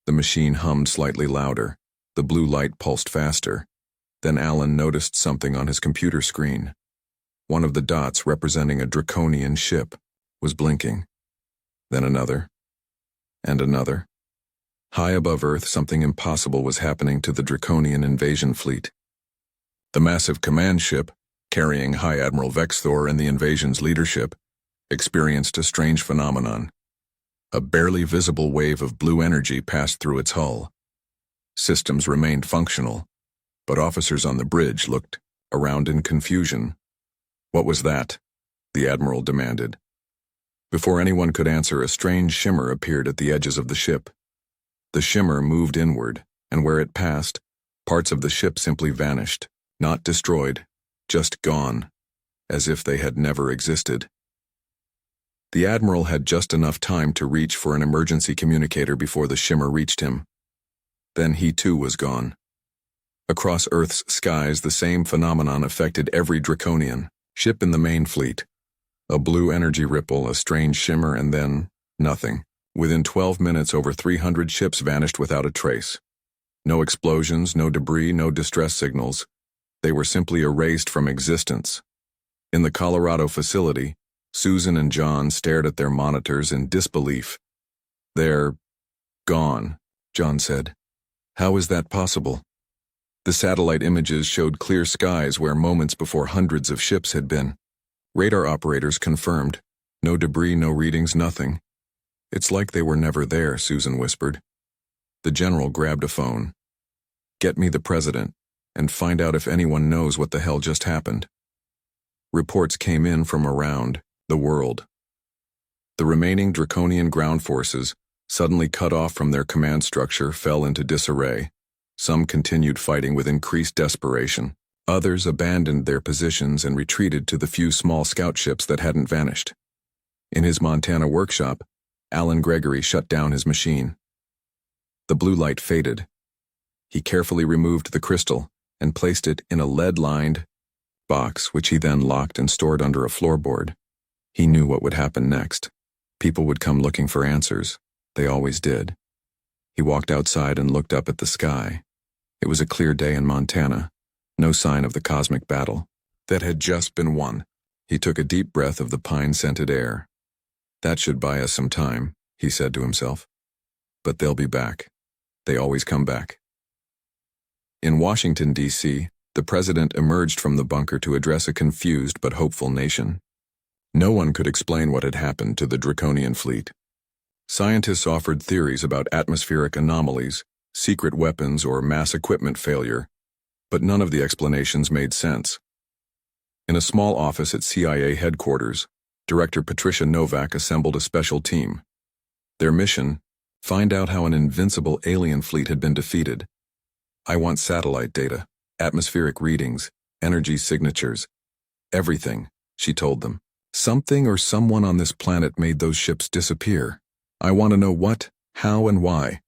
The machine hummed slightly louder. The blue light pulsed faster. Then Alan noticed something on his computer screen. One of the dots representing a Draconian ship was blinking. Then another. And another. High above Earth, something impossible was happening to the Draconian invasion fleet. The massive command ship, carrying High Admiral Vexthor and the invasion's leadership, experienced a strange phenomenon. A barely visible wave of blue energy passed through its hull. Systems remained functional, but officers on the bridge looked around in confusion. "What was that?" the Admiral demanded. Before anyone could answer, a strange shimmer appeared at the edges of the ship. The shimmer moved inward, and where it passed, parts of the ship simply vanished, not destroyed, just gone, as if they had never existed. The Admiral had just enough time to reach for an emergency communicator before the shimmer reached him. Then he too was gone. Across Earth's skies, the same phenomenon affected every Draconian ship in the main fleet. A blue energy ripple, a strange shimmer, and then nothing. Within 12 minutes, over 300 ships vanished without a trace. No explosions, no debris, no distress signals. They were simply erased from existence. In the Colorado facility, Susan and John stared at their monitors in disbelief. "They're gone," John said. "How is that possible?" The satellite images showed clear skies where moments before hundreds of ships had been. Radar operators confirmed. No debris, no readings, nothing. "It's like they were never there," Susan whispered. The general grabbed a phone. "Get me the president, and find out if anyone knows what the hell just happened." Reports came in from around the world. The remaining Draconian ground forces, suddenly cut off from their command structure, fell into disarray. Some continued fighting with increased desperation. Others abandoned their positions and retreated to the few small scout ships that hadn't vanished. In his Montana workshop, Alan Gregory shut down his machine. The blue light faded. He carefully removed the crystal and placed it in a lead-lined box, which he then locked and stored under a floorboard. He knew what would happen next. People would come looking for answers. They always did. He walked outside and looked up at the sky. It was a clear day in Montana. No sign of the cosmic battle that had just been won. He took a deep breath of the pine-scented air. "That should buy us some time," he said to himself. "But they'll be back. They always come back." In Washington, D.C., the president emerged from the bunker to address a confused but hopeful nation. No one could explain what had happened to the Draconian fleet. Scientists offered theories about atmospheric anomalies, secret weapons, or mass equipment failure, but none of the explanations made sense. In a small office at CIA headquarters, Director Patricia Novak assembled a special team. Their mission: find out how an invincible alien fleet had been defeated. "I want satellite data, atmospheric readings, energy signatures, everything," she told them. "Something or someone on this planet made those ships disappear. I want to know what, how, and why."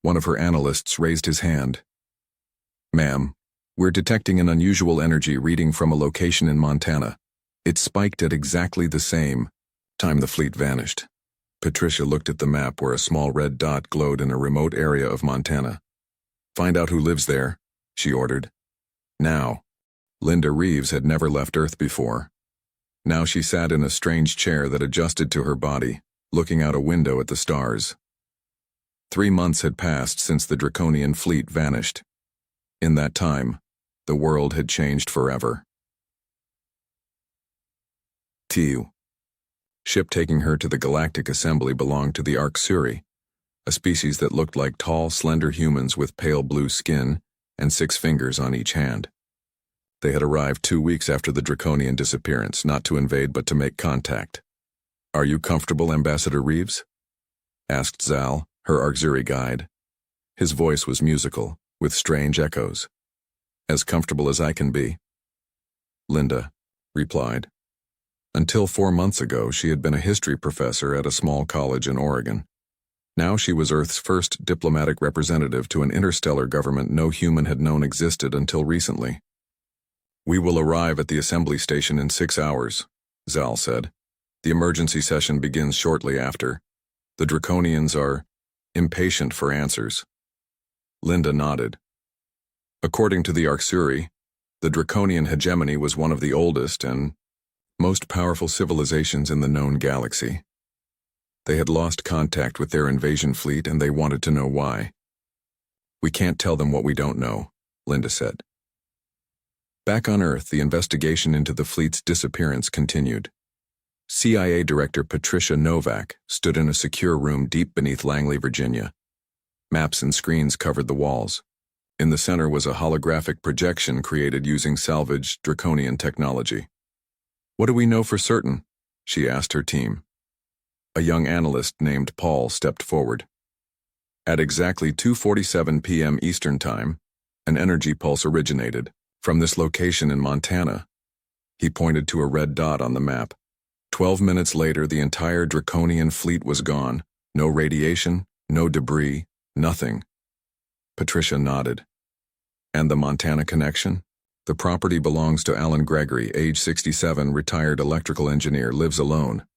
One of her analysts raised his hand. "Ma'am, We're detecting an unusual energy reading from a location in Montana. It spiked at exactly the same time the fleet vanished. Patricia looked at the map where a small red dot glowed in a remote area of Montana. Find out who lives there, she ordered. Now. Linda Reeves had never left Earth before. Now she sat in a strange chair that adjusted to her body, looking out a window at the stars. 3 months had passed since the Draconian fleet vanished. In that time, the world had changed forever. TU. Ship taking her to the Galactic Assembly belonged to the Storie, a species that looked like tall, slender humans with pale blue skin and 6 fingers on each hand. They had arrived 2 weeks after the Draconian disappearance, not to invade but to make contact. "Are you comfortable, Ambassador Reeves?" asked Zal, her auxiliary guide. His voice was musical, with strange echoes. "As comfortable as I can be," Linda replied. Until 4 months ago, she had been a history professor at a small college in Oregon. Now she was Earth's first diplomatic representative to an interstellar government no human had known existed until recently. "We will arrive at the assembly station in 6 hours, Zal said. "The emergency session begins shortly after. The Draconians are impatient for answers." Linda nodded. According to the Storie, the Draconian hegemony was one of the oldest and most powerful civilizations in the known galaxy. They had lost contact with their invasion fleet and they wanted to know why. "We can't tell them what we don't know," Linda said. Back on Earth, the investigation into the fleet's disappearance continued. CIA Director Patricia Novak stood in a secure room deep beneath Langley, Virginia. Maps and screens covered the walls. In the center was a holographic projection created using salvaged Draconian technology. "What do we know for certain?" she asked her team. A young analyst named Paul stepped forward. At exactly 2:47 p.m. Eastern Time, an energy pulse originated from this location in Montana. He pointed to a red dot on the map. 12 minutes later, the entire Draconian fleet was gone. No radiation, no debris, nothing. Patricia nodded. "And the Montana connection? The property belongs to Alan Gregory, age 67, retired electrical engineer, lives alone.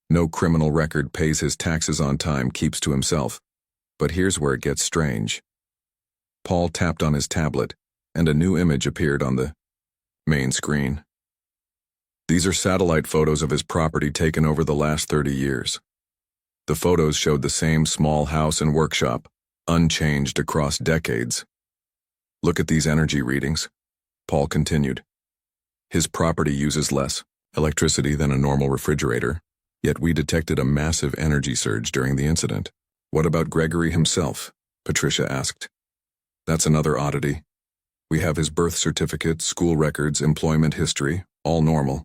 No criminal record, pays his taxes on time, keeps to himself. But here's where it gets strange." Paul tapped on his tablet, and a new image appeared on the main screen. "These are satellite photos of his property taken over the last 30 years. The photos showed the same small house and workshop, unchanged across decades. Look at these energy readings," Paul continued. "His property uses less electricity than a normal refrigerator, yet we detected a massive energy surge during the incident." "What about Gregory himself?" Patricia asked. "That's another oddity. We have his birth certificate, school records, employment history, all normal.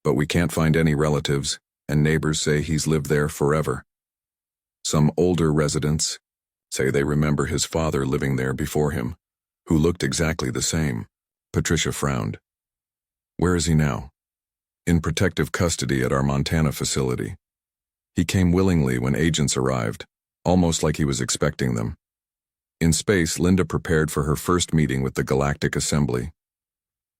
But we can't find any relatives, and neighbors say he's lived there forever. Some older residents say they remember his father living there before him, who looked exactly the same." Patricia frowned. "Where is he now?" "In protective custody at our Montana facility. He came willingly when agents arrived, almost like he was expecting them." In space, Linda prepared for her first meeting with the Galactic Assembly.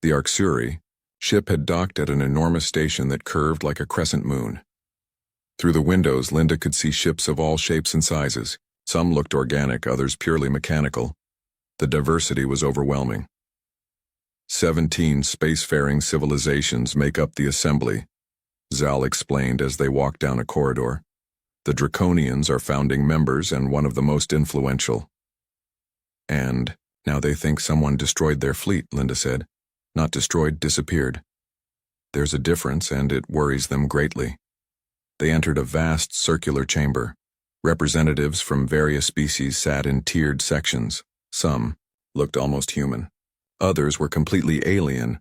The Storie ship had docked at an enormous station that curved like a crescent moon. Through the windows, Linda could see ships of all shapes and sizes. Some looked organic, others purely mechanical. The diversity was overwhelming. 17 spacefaring civilizations make up the assembly, Zal explained as they walked down a corridor. The Draconians are founding members and one of the most influential. "And now they think someone destroyed their fleet," Linda said. "Not destroyed, disappeared. There's a difference, and it worries them greatly." They entered a vast circular chamber. Representatives from various species sat in tiered sections. Some looked almost human. Others were completely alien.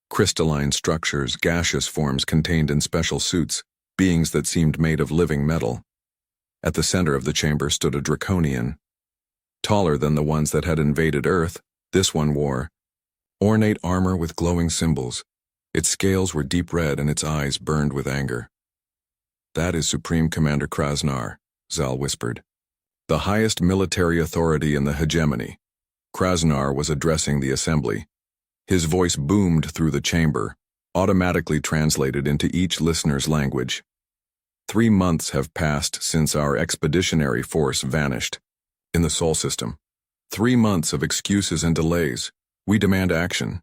Crystalline structures, gaseous forms contained in special suits, beings that seemed made of living metal. At the center of the chamber stood a Draconian. Taller than the ones that had invaded Earth, this one wore ornate armor with glowing symbols. Its scales were deep red and its eyes burned with anger. "That is Supreme Commander Krasnar," Zal whispered. "The highest military authority in the hegemony. Krasnar was addressing the assembly. His voice boomed through the chamber, automatically translated into each listener's language. 3 months have passed since our expeditionary force vanished in the Sol system. 3 months of excuses and delays. We demand action.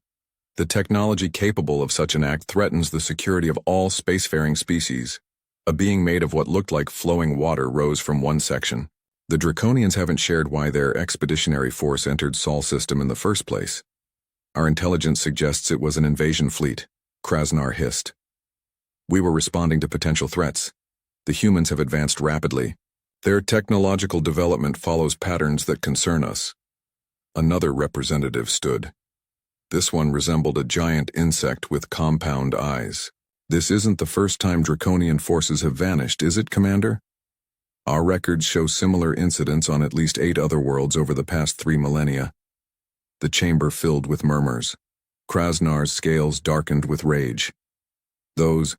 The technology capable of such an act threatens the security of all spacefaring species. A being made of what looked like flowing water rose from one section. The Draconians haven't shared why their expeditionary force entered Sol system in the first place. Our intelligence suggests it was an invasion fleet, Krasnar hissed. We were responding to potential threats. The humans have advanced rapidly. Their technological development follows patterns that concern us. Another representative stood. This one resembled a giant insect with compound eyes. This isn't the first time Draconian forces have vanished, is it, Commander? Our records show similar incidents on at least 8 other worlds over the past 3 millennia. The chamber filled with murmurs. Krasnar's scales darkened with rage. Those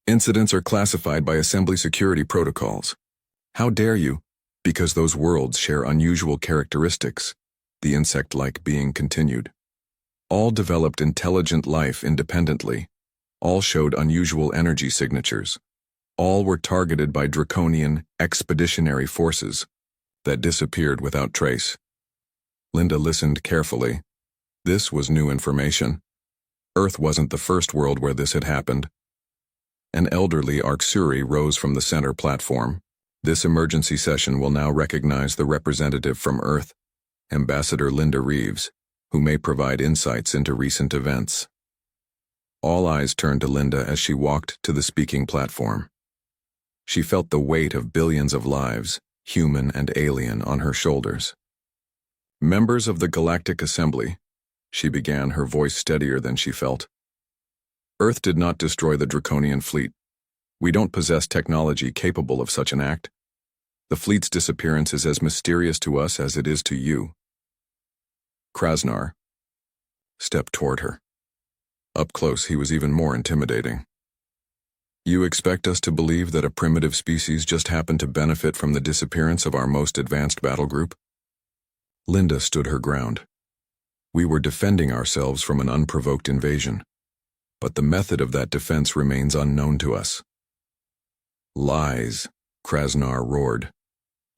incidents are classified by assembly security protocols. How dare you? Because those worlds share unusual characteristics, the insect-like being continued. All developed intelligent life independently. All showed unusual energy signatures. All were targeted by Draconian expeditionary forces that disappeared without trace. Linda listened carefully. This was new information. Earth wasn't the first world where this had happened. An elderly Arxuri rose from the center platform. This emergency session will now recognize the representative from Earth, Ambassador Linda Reeves, who may provide insights into recent events. All eyes turned to Linda as she walked to the speaking platform. She felt the weight of billions of lives, human and alien, on her shoulders. Members of the Galactic Assembly, she began, her voice steadier than she felt. Earth did not destroy the Draconian fleet. We don't possess technology capable of such an act. The fleet's disappearance is as mysterious to us as it is to you. Krasnar stepped toward her. Up close, he was even more intimidating. You expect us to believe that a primitive species just happened to benefit from the disappearance of our most advanced battle group? Linda stood her ground. We were defending ourselves from an unprovoked invasion, but the method of that defense remains unknown to us. Lies, Krasnar roared.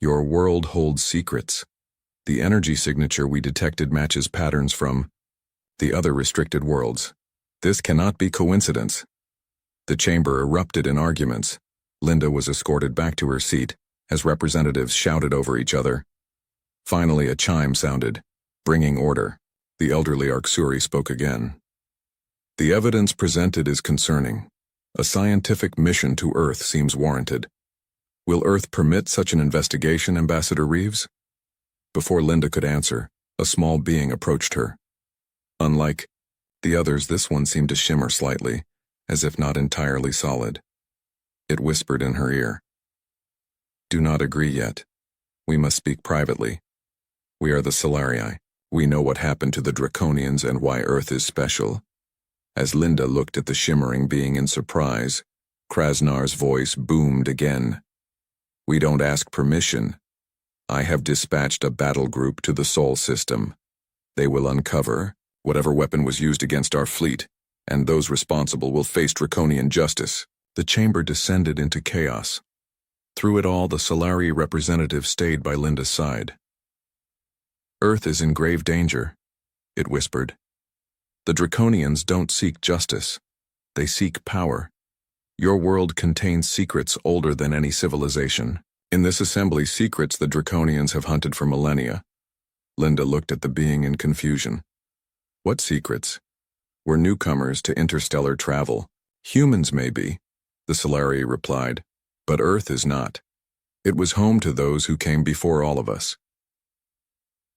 Your world holds secrets. The energy signature we detected matches patterns from the other restricted worlds. This cannot be coincidence. The chamber erupted in arguments. Linda was escorted back to her seat as representatives shouted over each other. Finally, a chime sounded, bringing order. The elderly Arxuri spoke again. The evidence presented is concerning. A scientific mission to Earth seems warranted. Will Earth permit such an investigation, Ambassador Reeves? Before Linda could answer, a small being approached her. Unlike the others, this one seemed to shimmer slightly, as if not entirely solid. It whispered in her ear. Do not agree yet. We must speak privately. We are the Solarii. We know what happened to the Draconians and why Earth is special. As Linda looked at the shimmering being in surprise, Krasnar's voice boomed again. We don't ask permission. I have dispatched a battle group to the Sol system. They will uncover whatever weapon was used against our fleet, and those responsible will face draconian justice. The chamber descended into chaos. Through it all, the Solarii representative stayed by Linda's side. Earth is in grave danger, it whispered. The Draconians don't seek justice. They seek power. Your world contains secrets older than any civilization. In this assembly, secrets the Draconians have hunted for millennia. Linda looked at the being in confusion. What secrets? We're newcomers to interstellar travel. Humans may be, the Solarii replied, but Earth is not. It was home to those who came before all of us.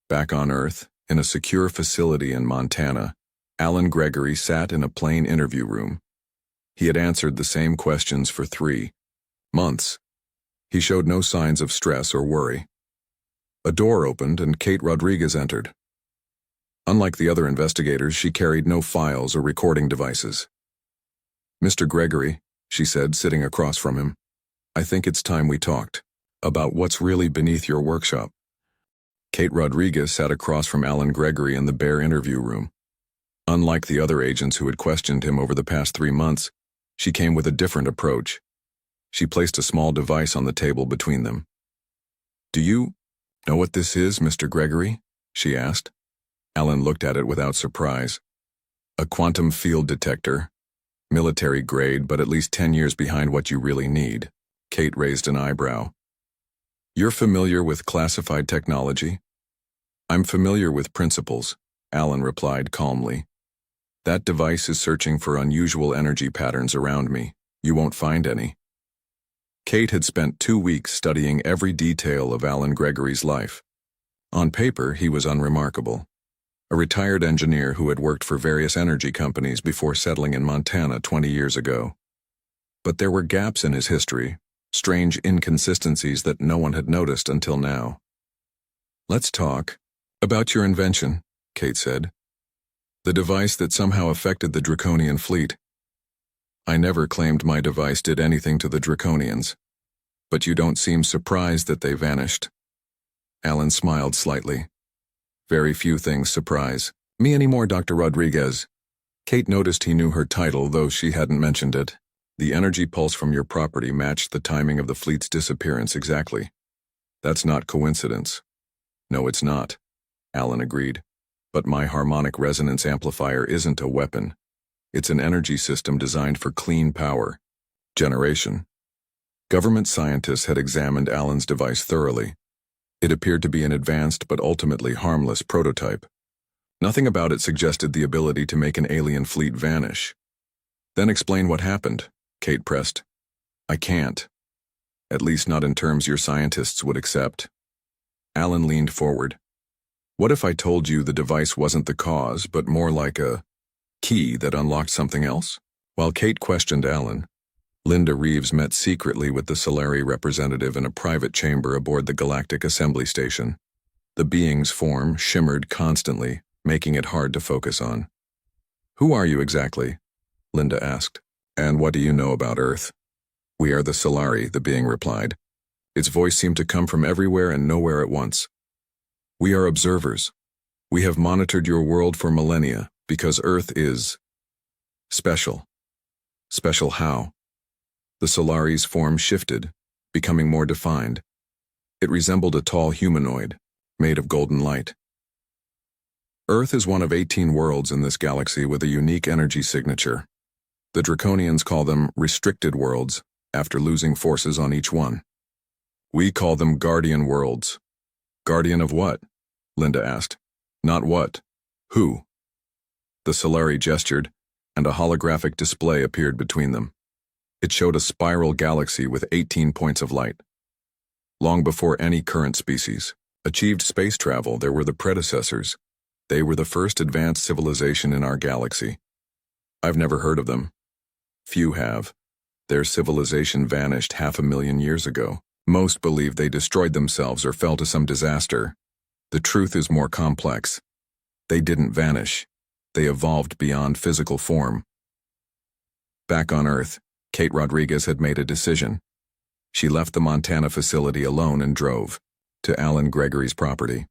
Back on Earth, in a secure facility in Montana, Alan Gregory sat in a plain interview room. He had answered the same questions for 3 months. He showed no signs of stress or worry. A door opened and Kate Rodriguez entered. Unlike the other investigators, she carried no files or recording devices. Mr. Gregory, she said, sitting across from him, I think it's time we talked about what's really beneath your workshop. Kate Rodriguez sat across from Alan Gregory in the bare interview room. Unlike the other agents who had questioned him over the past 3 months, she came with a different approach. She placed a small device on the table between them. "Do you know what this is, Mr. Gregory?" she asked. Alan looked at it without surprise. "A quantum field detector. Military grade, but at least 10 years behind what you really need." Kate raised an eyebrow. "You're familiar with classified technology?" "I'm familiar with principles," Alan replied calmly. "That device is searching for unusual energy patterns around me. You won't find any." Kate had spent 2 weeks studying every detail of Alan Gregory's life. On paper, he was unremarkable. A retired engineer who had worked for various energy companies before settling in Montana 20 years ago. But there were gaps in his history, strange inconsistencies that no one had noticed until now. "Let's talk about your invention," Kate said. "The device that somehow affected the Draconian fleet. I never claimed my device did anything to the Draconians, but you don't seem surprised that they vanished." Alan smiled slightly. "Very few things surprise me anymore, Dr. Rodriguez." Kate noticed he knew her title, though she hadn't mentioned it. "The energy pulse from your property matched the timing of the fleet's disappearance exactly. That's not coincidence." "No, it's not," Alan agreed. "But my harmonic resonance amplifier isn't a weapon. It's an energy system designed for clean power generation." Government scientists had examined Alan's device thoroughly. It appeared to be an advanced but ultimately harmless prototype. Nothing about it suggested the ability to make an alien fleet vanish. "Then explain what happened," Kate pressed. "I can't. At least not in terms your scientists would accept." Alan leaned forward. "What if I told you the device wasn't the cause, but more like a key that unlocked something else?" While Kate questioned Alan, Linda Reeves met secretly with the Storie representative in a private chamber aboard the Galactic Assembly Station. The being's form shimmered constantly, making it hard to focus on. "Who are you exactly?" Linda asked. "And what do you know about Earth?" "We are the Storie," the being replied. Its voice seemed to come from everywhere and nowhere at once. "We are observers. We have monitored your world for millennia, because Earth is special." "Special how?" The Solari's form shifted, becoming more defined. It resembled a tall humanoid, made of golden light. "Earth is one of 18 worlds in this galaxy with a unique energy signature. The Draconians call them restricted worlds, after losing forces on each one. We call them guardian worlds." "Guardian of what?" Linda asked. "Not what. Who?" The Storie gestured, and a holographic display appeared between them. It showed a spiral galaxy with 18 points of light. Long before any current species achieved space travel, there were the predecessors. They were the first advanced civilization in our galaxy. I've never heard of them. Few have. Their civilization vanished 500,000 years ago. Most believe they destroyed themselves or fell to some disaster. The truth is more complex. They didn't vanish. They evolved beyond physical form. Back on Earth, Kate Rodriguez had made a decision. She left the Montana facility alone and drove to Alan Gregory's property.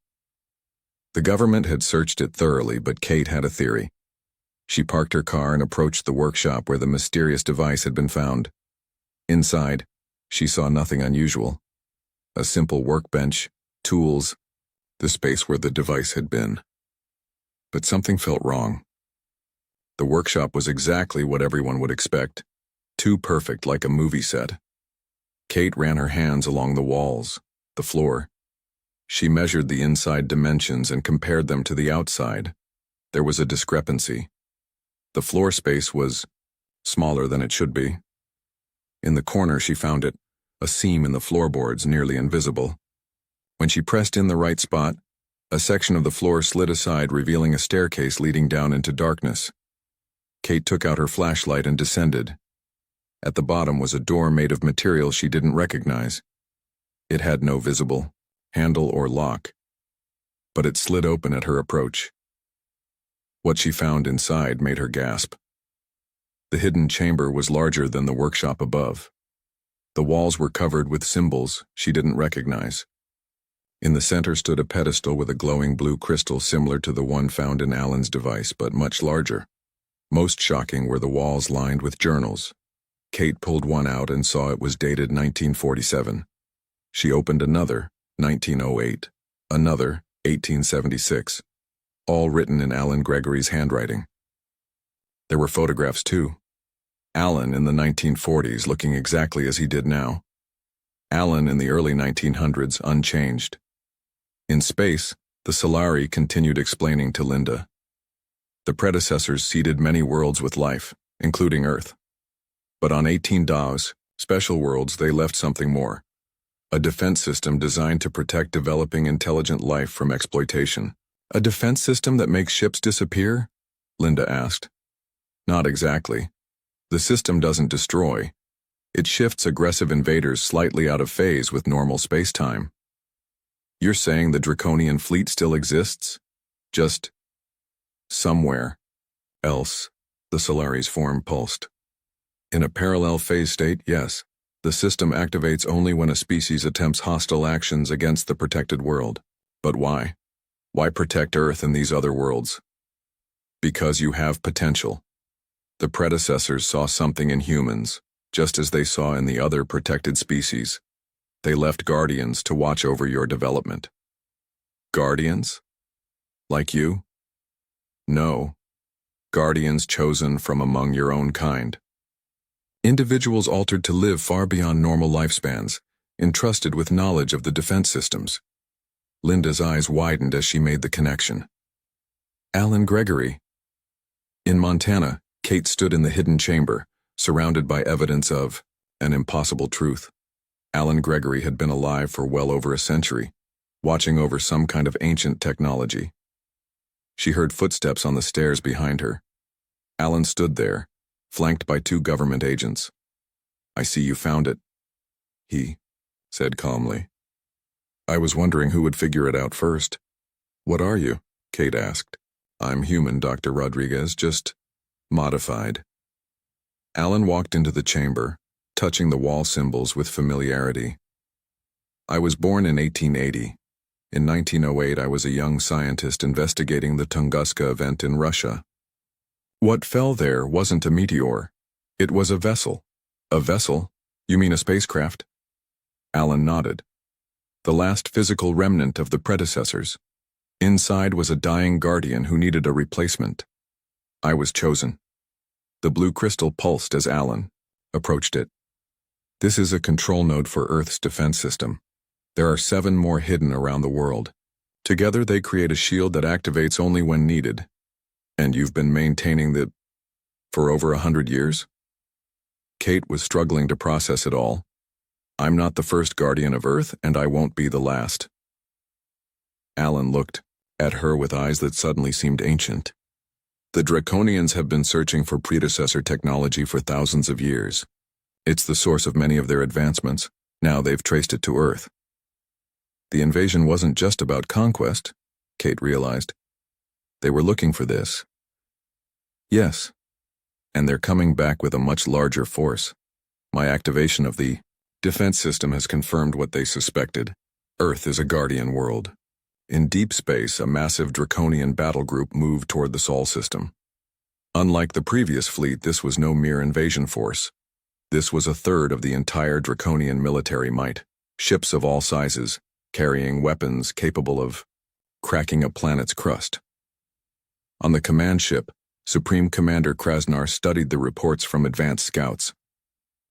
The government had searched it thoroughly, but Kate had a theory. She parked her car and approached the workshop where the mysterious device had been found. Inside, she saw nothing unusual. A simple workbench, tools, the space where the device had been. But something felt wrong. The workshop was exactly what everyone would expect. Too perfect, like a movie set. Kate ran her hands along the walls, the floor. She measured the inside dimensions and compared them to the outside. There was a discrepancy. The floor space was smaller than it should be. In the corner she found it, a seam in the floorboards nearly invisible. When she pressed in the right spot, a section of the floor slid aside, revealing a staircase leading down into darkness. Kate took out her flashlight and descended. At the bottom was a door made of material she didn't recognize. It had no visible handle or lock, but it slid open at her approach. What she found inside made her gasp. The hidden chamber was larger than the workshop above. The walls were covered with symbols she didn't recognize. In the center stood a pedestal with a glowing blue crystal similar to the one found in Alan's device, but much larger. Most shocking were the walls lined with journals. Kate pulled one out and saw it was dated 1947. She opened another, 1908, another, 1876, all written in Alan Gregory's handwriting. There were photographs too. Alan in the 1940s looking exactly as he did now. Alan in the early 1900s unchanged. In space, the Solari continued explaining to Linda. The predecessors seeded many worlds with life, including Earth. But on 18 DAOs, special worlds, they left something more. A defense system designed to protect developing intelligent life from exploitation. A defense system that makes ships disappear? Linda asked. Not exactly. The system doesn't destroy. It shifts aggressive invaders slightly out of phase with normal space-time. You're saying the Draconian fleet still exists? Just somewhere else, the Solari's form pulsed. In a parallel phase state, yes. The system activates only when a species attempts hostile actions against the protected world. But why? Why protect Earth and these other worlds? Because you have potential. The predecessors saw something in humans, just as they saw in the other protected species. They left guardians to watch over your development. Guardians? Like you? No. Guardians chosen from among your own kind. Individuals altered to live far beyond normal lifespans, entrusted with knowledge of the defense systems. Linda's eyes widened as she made the connection. Alan Gregory. In Montana, Kate stood in the hidden chamber, surrounded by evidence of an impossible truth. Alan Gregory had been alive for well over a century, watching over some kind of ancient technology. She heard footsteps on the stairs behind her. Alan stood there, flanked by 2 government agents. I see you found it, he said calmly. I was wondering who would figure it out first. What are you? Kate asked. I'm human, Dr. Rodriguez, just modified. Alan walked into the chamber, touching the wall symbols with familiarity. I was born in 1880. In 1908, I was a young scientist investigating the Tunguska event in Russia. What fell there wasn't a meteor. It was a vessel. A vessel? You mean a spacecraft? Alan nodded. The last physical remnant of the predecessors. Inside was a dying guardian who needed a replacement. I was chosen. The blue crystal pulsed as Alan approached it. This is a control node for Earth's defense system. There are 7 more hidden around the world. Together they create a shield that activates only when needed. And you've been maintaining that for over 100 years? Kate was struggling to process it all. I'm not the first guardian of Earth, and I won't be the last. Alan looked at her with eyes that suddenly seemed ancient. The Draconians have been searching for predecessor technology for thousands of years. It's the source of many of their advancements. Now they've traced it to Earth. The invasion wasn't just about conquest, Kate realized. They were looking for this. Yes, and they're coming back with a much larger force. My activation of the defense system has confirmed what they suspected. Earth is a guardian world. In deep space, a massive Draconian battle group moved toward the Sol system. Unlike the previous fleet, this was no mere invasion force. This was a third of the entire Draconian military might. Ships of all sizes, carrying weapons capable of cracking a planet's crust. On the command ship, Supreme Commander Krasnar studied the reports from advanced scouts.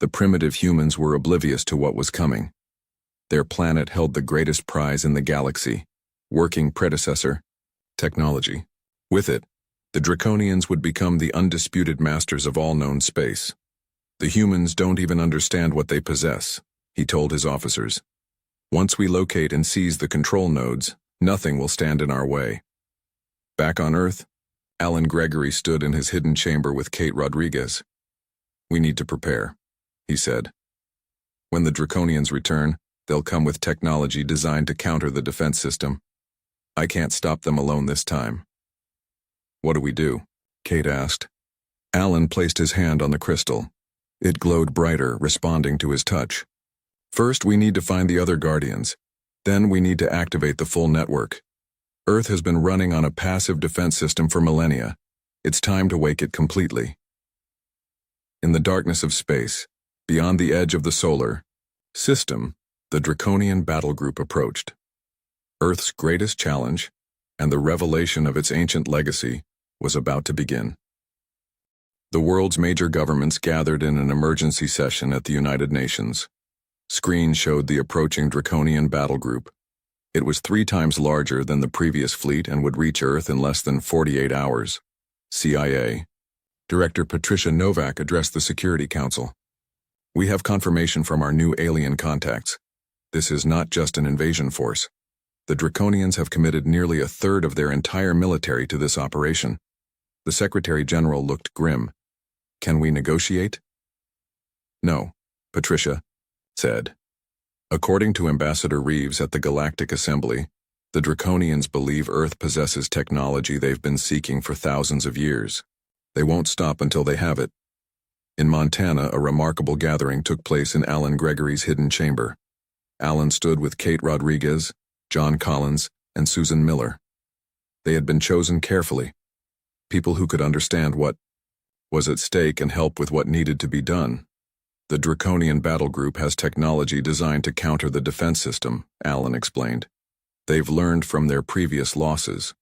The primitive humans were oblivious to what was coming. Their planet held the greatest prize in the galaxy, working predecessor technology. With it, the Draconians would become the undisputed masters of all known space. The humans don't even understand what they possess, he told his officers. Once we locate and seize the control nodes, nothing will stand in our way. Back on Earth, Alan Gregory stood in his hidden chamber with Kate Rodriguez. We need to prepare, he said. When the Draconians return, they'll come with technology designed to counter the defense system. I can't stop them alone this time. What do we do? Kate asked. Alan placed his hand on the crystal. It glowed brighter, responding to his touch. First, we need to find the other guardians. Then we need to activate the full network. Earth has been running on a passive defense system for millennia. It's time to wake it completely. In the darkness of space, beyond the edge of the solar system, the draconian battle group approached. Earth's greatest challenge, and the revelation of its ancient legacy, was about to begin. The world's major governments gathered in an emergency session at the United Nations. Screens showed the approaching draconian battle group. It was 3 times larger than the previous fleet and would reach Earth in less than 48 hours. CIA Director Patricia Novak addressed the Security Council. "We have confirmation from our new alien contacts. This is not just an invasion force. The Draconians have committed nearly a third of their entire military to this operation." The Secretary General looked grim. "Can we negotiate?" "No," Patricia said. According to Ambassador Reeves at the Galactic Assembly, the Draconians believe Earth possesses technology they've been seeking for thousands of years. They won't stop until they have it. In Montana, a remarkable gathering took place in Alan Gregory's hidden chamber. Alan stood with Kate Rodriguez, John Collins, and Susan Miller. They had been chosen carefully, people who could understand what was at stake and help with what needed to be done. "The Draconian battle group has technology designed to counter the defense system," Alan explained. "They've learned from their previous losses.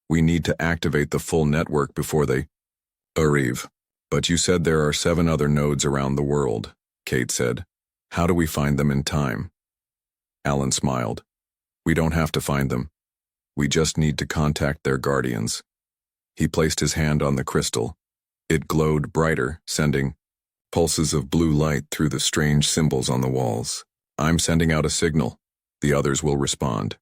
We need to activate the full network before they arrive." "But you said there are 7 other nodes around the world," Kate said. "How do we find them in time?" Alan smiled. "We don't have to find them. We just need to contact their guardians." He placed his hand on the crystal. It glowed brighter, sending pulses of blue light through the strange symbols on the walls. "I'm sending out a signal. The others will respond."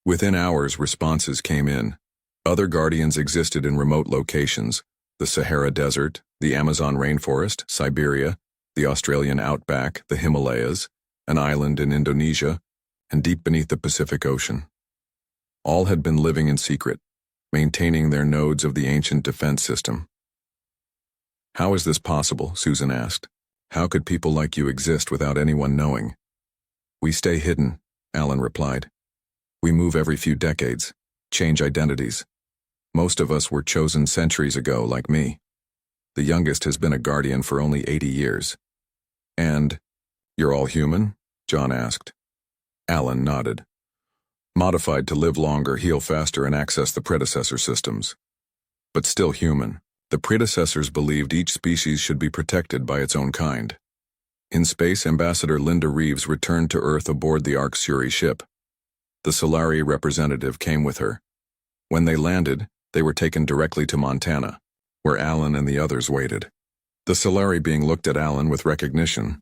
Within hours, responses came in. Other guardians existed in remote locations: the Sahara Desert, the Amazon rainforest, Siberia, the Australian outback, the Himalayas, an island in Indonesia, and deep beneath the Pacific Ocean. All had been living in secret, maintaining their nodes of the ancient defense system. "How is this possible?" Susan asked. "How could people like you exist without anyone knowing?" "We stay hidden," Alan replied. "We move every few decades, change identities. Most of us were chosen centuries ago, like me. The youngest has been a guardian for only 80 years. "And you're all human?" John asked. Alan nodded. "Modified to live longer, heal faster, and access the predecessor systems. But still human. The predecessors believed each species should be protected by its own kind." In space, Ambassador Linda Reeves returned to Earth aboard the Storie ship. The Solari representative came with her. When they landed, they were taken directly to Montana, where Alan and the others waited. The Solari being looked at Alan with recognition.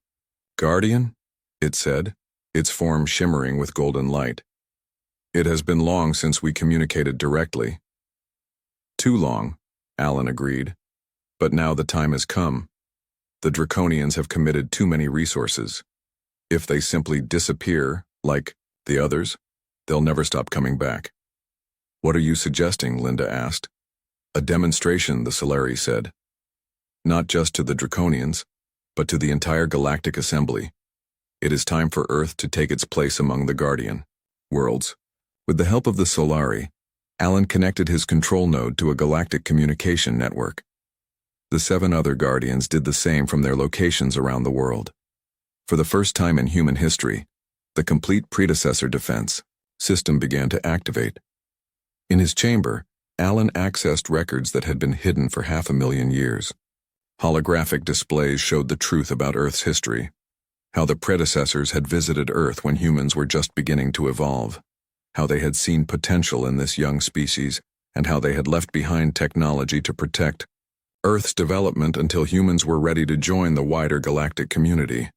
"Guardian?" it said, its form shimmering with golden light. "It has been long since we communicated directly." "Too long," Alan agreed. "But now the time has come. The Draconians have committed too many resources. If they simply disappear, like the others, they'll never stop coming back." "What are you suggesting?" Linda asked. "A demonstration," the Solari said. "Not just to the Draconians, but to the entire Galactic Assembly. It is time for Earth to take its place among the Guardian worlds." With the help of the Solari, Alan connected his control node to a galactic communication network. The 7 other Guardians did the same from their locations around the world. For the first time in human history, the complete predecessor defense system began to activate. In his chamber, Alan accessed records that had been hidden for 500,000 years. Holographic displays showed the truth about Earth's history, how the predecessors had visited Earth when humans were just beginning to evolve, how they had seen potential in this young species, and how they had left behind technology to protect Earth's development until humans were ready to join the wider galactic community.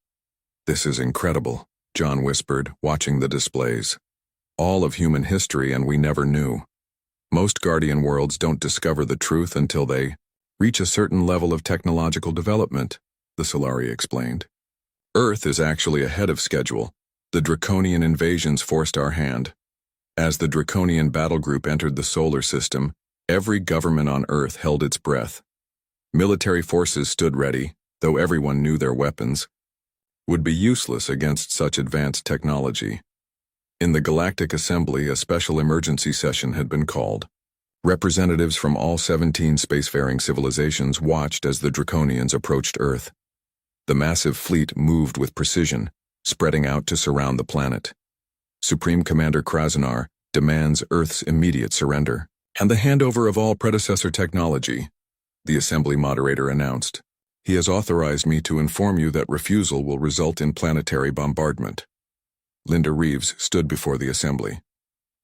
"This is incredible," John whispered, watching the displays. "All of human history, and we never knew. Most Guardian worlds don't discover the truth until they reach a certain level of technological development," the Solari explained. "Earth is actually ahead of schedule. The Draconian invasions forced our hand. As the Draconian battle group entered the solar system, every government on Earth held its breath. Military forces stood ready, though everyone knew their weapons would be useless against such advanced technology. In the Galactic Assembly, a special emergency session had been called. Representatives from all 17 spacefaring civilizations watched as the Draconians approached Earth. The massive fleet moved with precision, spreading out to surround the planet. Supreme Commander Krasnar demands Earth's immediate surrender and the handover of all predecessor technology, the Assembly moderator announced. He has authorized me to inform you that refusal will result in planetary bombardment. Linda Reeves stood before the Assembly.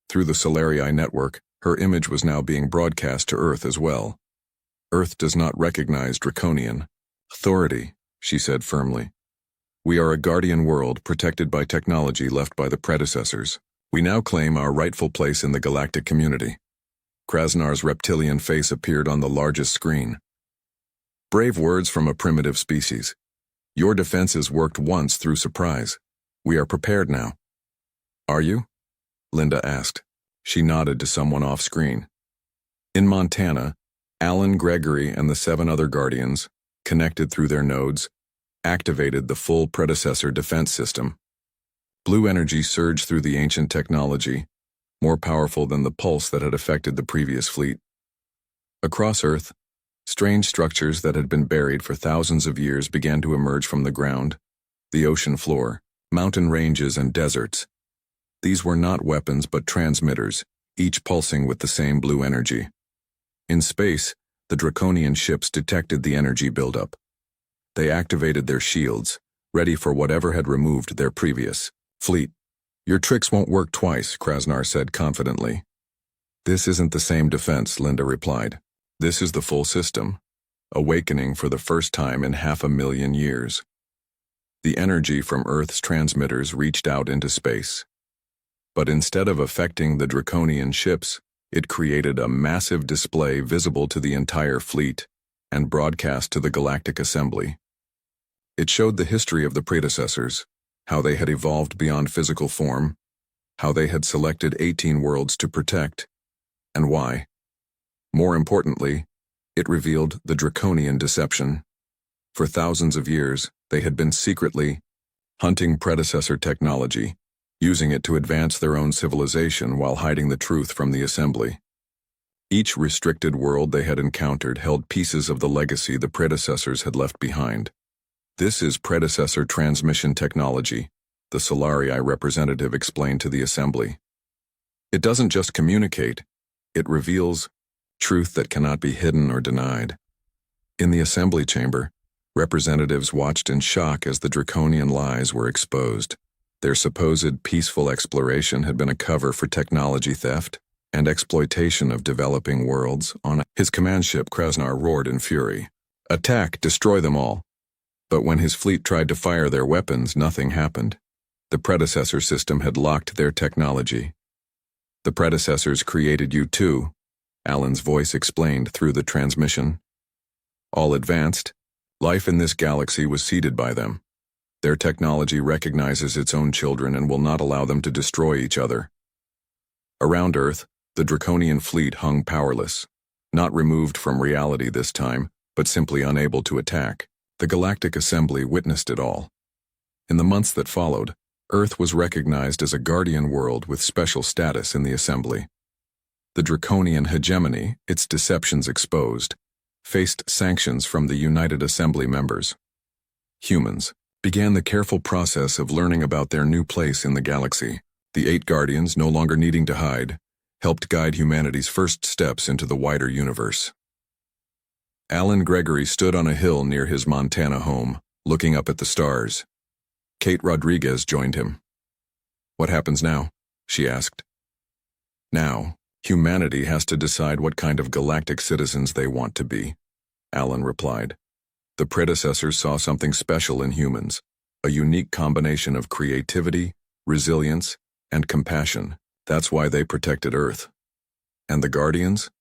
Through the Solarii network, her image was now being broadcast to Earth as well. Earth does not recognize Draconian authority, she said firmly. We are a guardian world protected by technology left by the predecessors. We now claim our rightful place in the galactic community. Krasnar's reptilian face appeared on the largest screen. Brave words from a primitive species. Your defenses worked once through surprise. We are prepared now. Are you? Linda asked. She nodded to someone off-screen. In Montana, Alan Gregory and the 7 other Guardians, connected through their nodes, activated the full predecessor defense system. Blue energy surged through the ancient technology, more powerful than the pulse that had affected the previous fleet. Across Earth, strange structures that had been buried for thousands of years began to emerge from the ground, the ocean floor, mountain ranges, and deserts. These were not weapons but transmitters, each pulsing with the same blue energy. In space, the Draconian ships detected the energy buildup. They activated their shields, ready for whatever had removed their previous fleet. Your tricks won't work twice, Krasnar said confidently. This isn't the same defense, Linda replied. This is the full system, awakening for the first time in 500,000 years. The energy from Earth's transmitters reached out into space. But instead of affecting the Draconian ships, it created a massive display visible to the entire fleet and broadcast to the Galactic Assembly. It showed the history of the predecessors, how they had evolved beyond physical form, how they had selected 18 worlds to protect, and why. More importantly, it revealed the Draconian deception. For thousands of years, they had been secretly hunting predecessor technology, using it to advance their own civilization while hiding the truth from the Assembly. Each restricted world they had encountered held pieces of the legacy the predecessors had left behind. This is predecessor transmission technology, the Solarii representative explained to the Assembly. It doesn't just communicate, it reveals truth that cannot be hidden or denied. In the Assembly chamber, representatives watched in shock as the Draconian lies were exposed. Their supposed peaceful exploration had been a cover for technology theft and exploitation of developing worlds. On his command ship, Krasnar roared in fury. Attack, destroy them all. But when his fleet tried to fire their weapons, nothing happened. The predecessor system had locked their technology. The predecessors created you too, Alan's voice explained through the transmission. All advanced, life in this galaxy was seeded by them. Their technology recognizes its own children and will not allow them to destroy each other. Around Earth, the Draconian fleet hung powerless, not removed from reality this time, but simply unable to attack. The Galactic Assembly witnessed it all. In the months that followed, Earth was recognized as a guardian world with special status in the Assembly. The Draconian hegemony, its deceptions exposed, faced sanctions from the United Assembly members. Humans began the careful process of learning about their new place in the galaxy. The 8 Guardians, no longer needing to hide, helped guide humanity's first steps into the wider universe. Alan Gregory stood on a hill near his Montana home, looking up at the stars. Kate Rodriguez joined him. What happens now? She asked. Now, humanity has to decide what kind of galactic citizens they want to be, Alan replied. The predecessors saw something special in humans, a unique combination of creativity, resilience, and compassion. That's why they protected Earth. And the Guardians?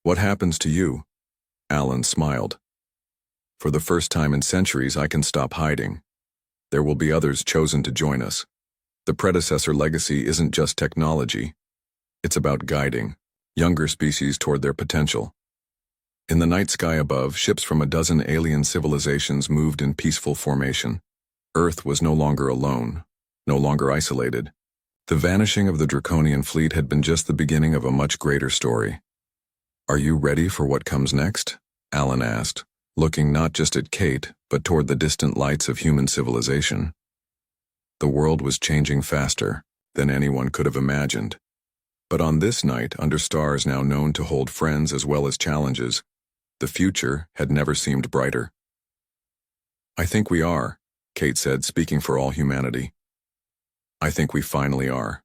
What happens to you? Alan smiled. For the first time in centuries, I can stop hiding. There will be others chosen to join us. The predecessor legacy isn't just technology. It's about guiding younger species toward their potential. In the night sky above, ships from a dozen alien civilizations moved in peaceful formation. Earth was no longer alone, no longer isolated. The vanishing of the Draconian fleet had been just the beginning of a much greater story. "Are you ready for what comes next?" Alan asked, looking not just at Kate, but toward the distant lights of human civilization. The world was changing faster than anyone could have imagined. But on this night, under stars now known to hold friends as well as challenges, the future had never seemed brighter. "I think we are," Kate said, speaking for all humanity. "I think we finally are."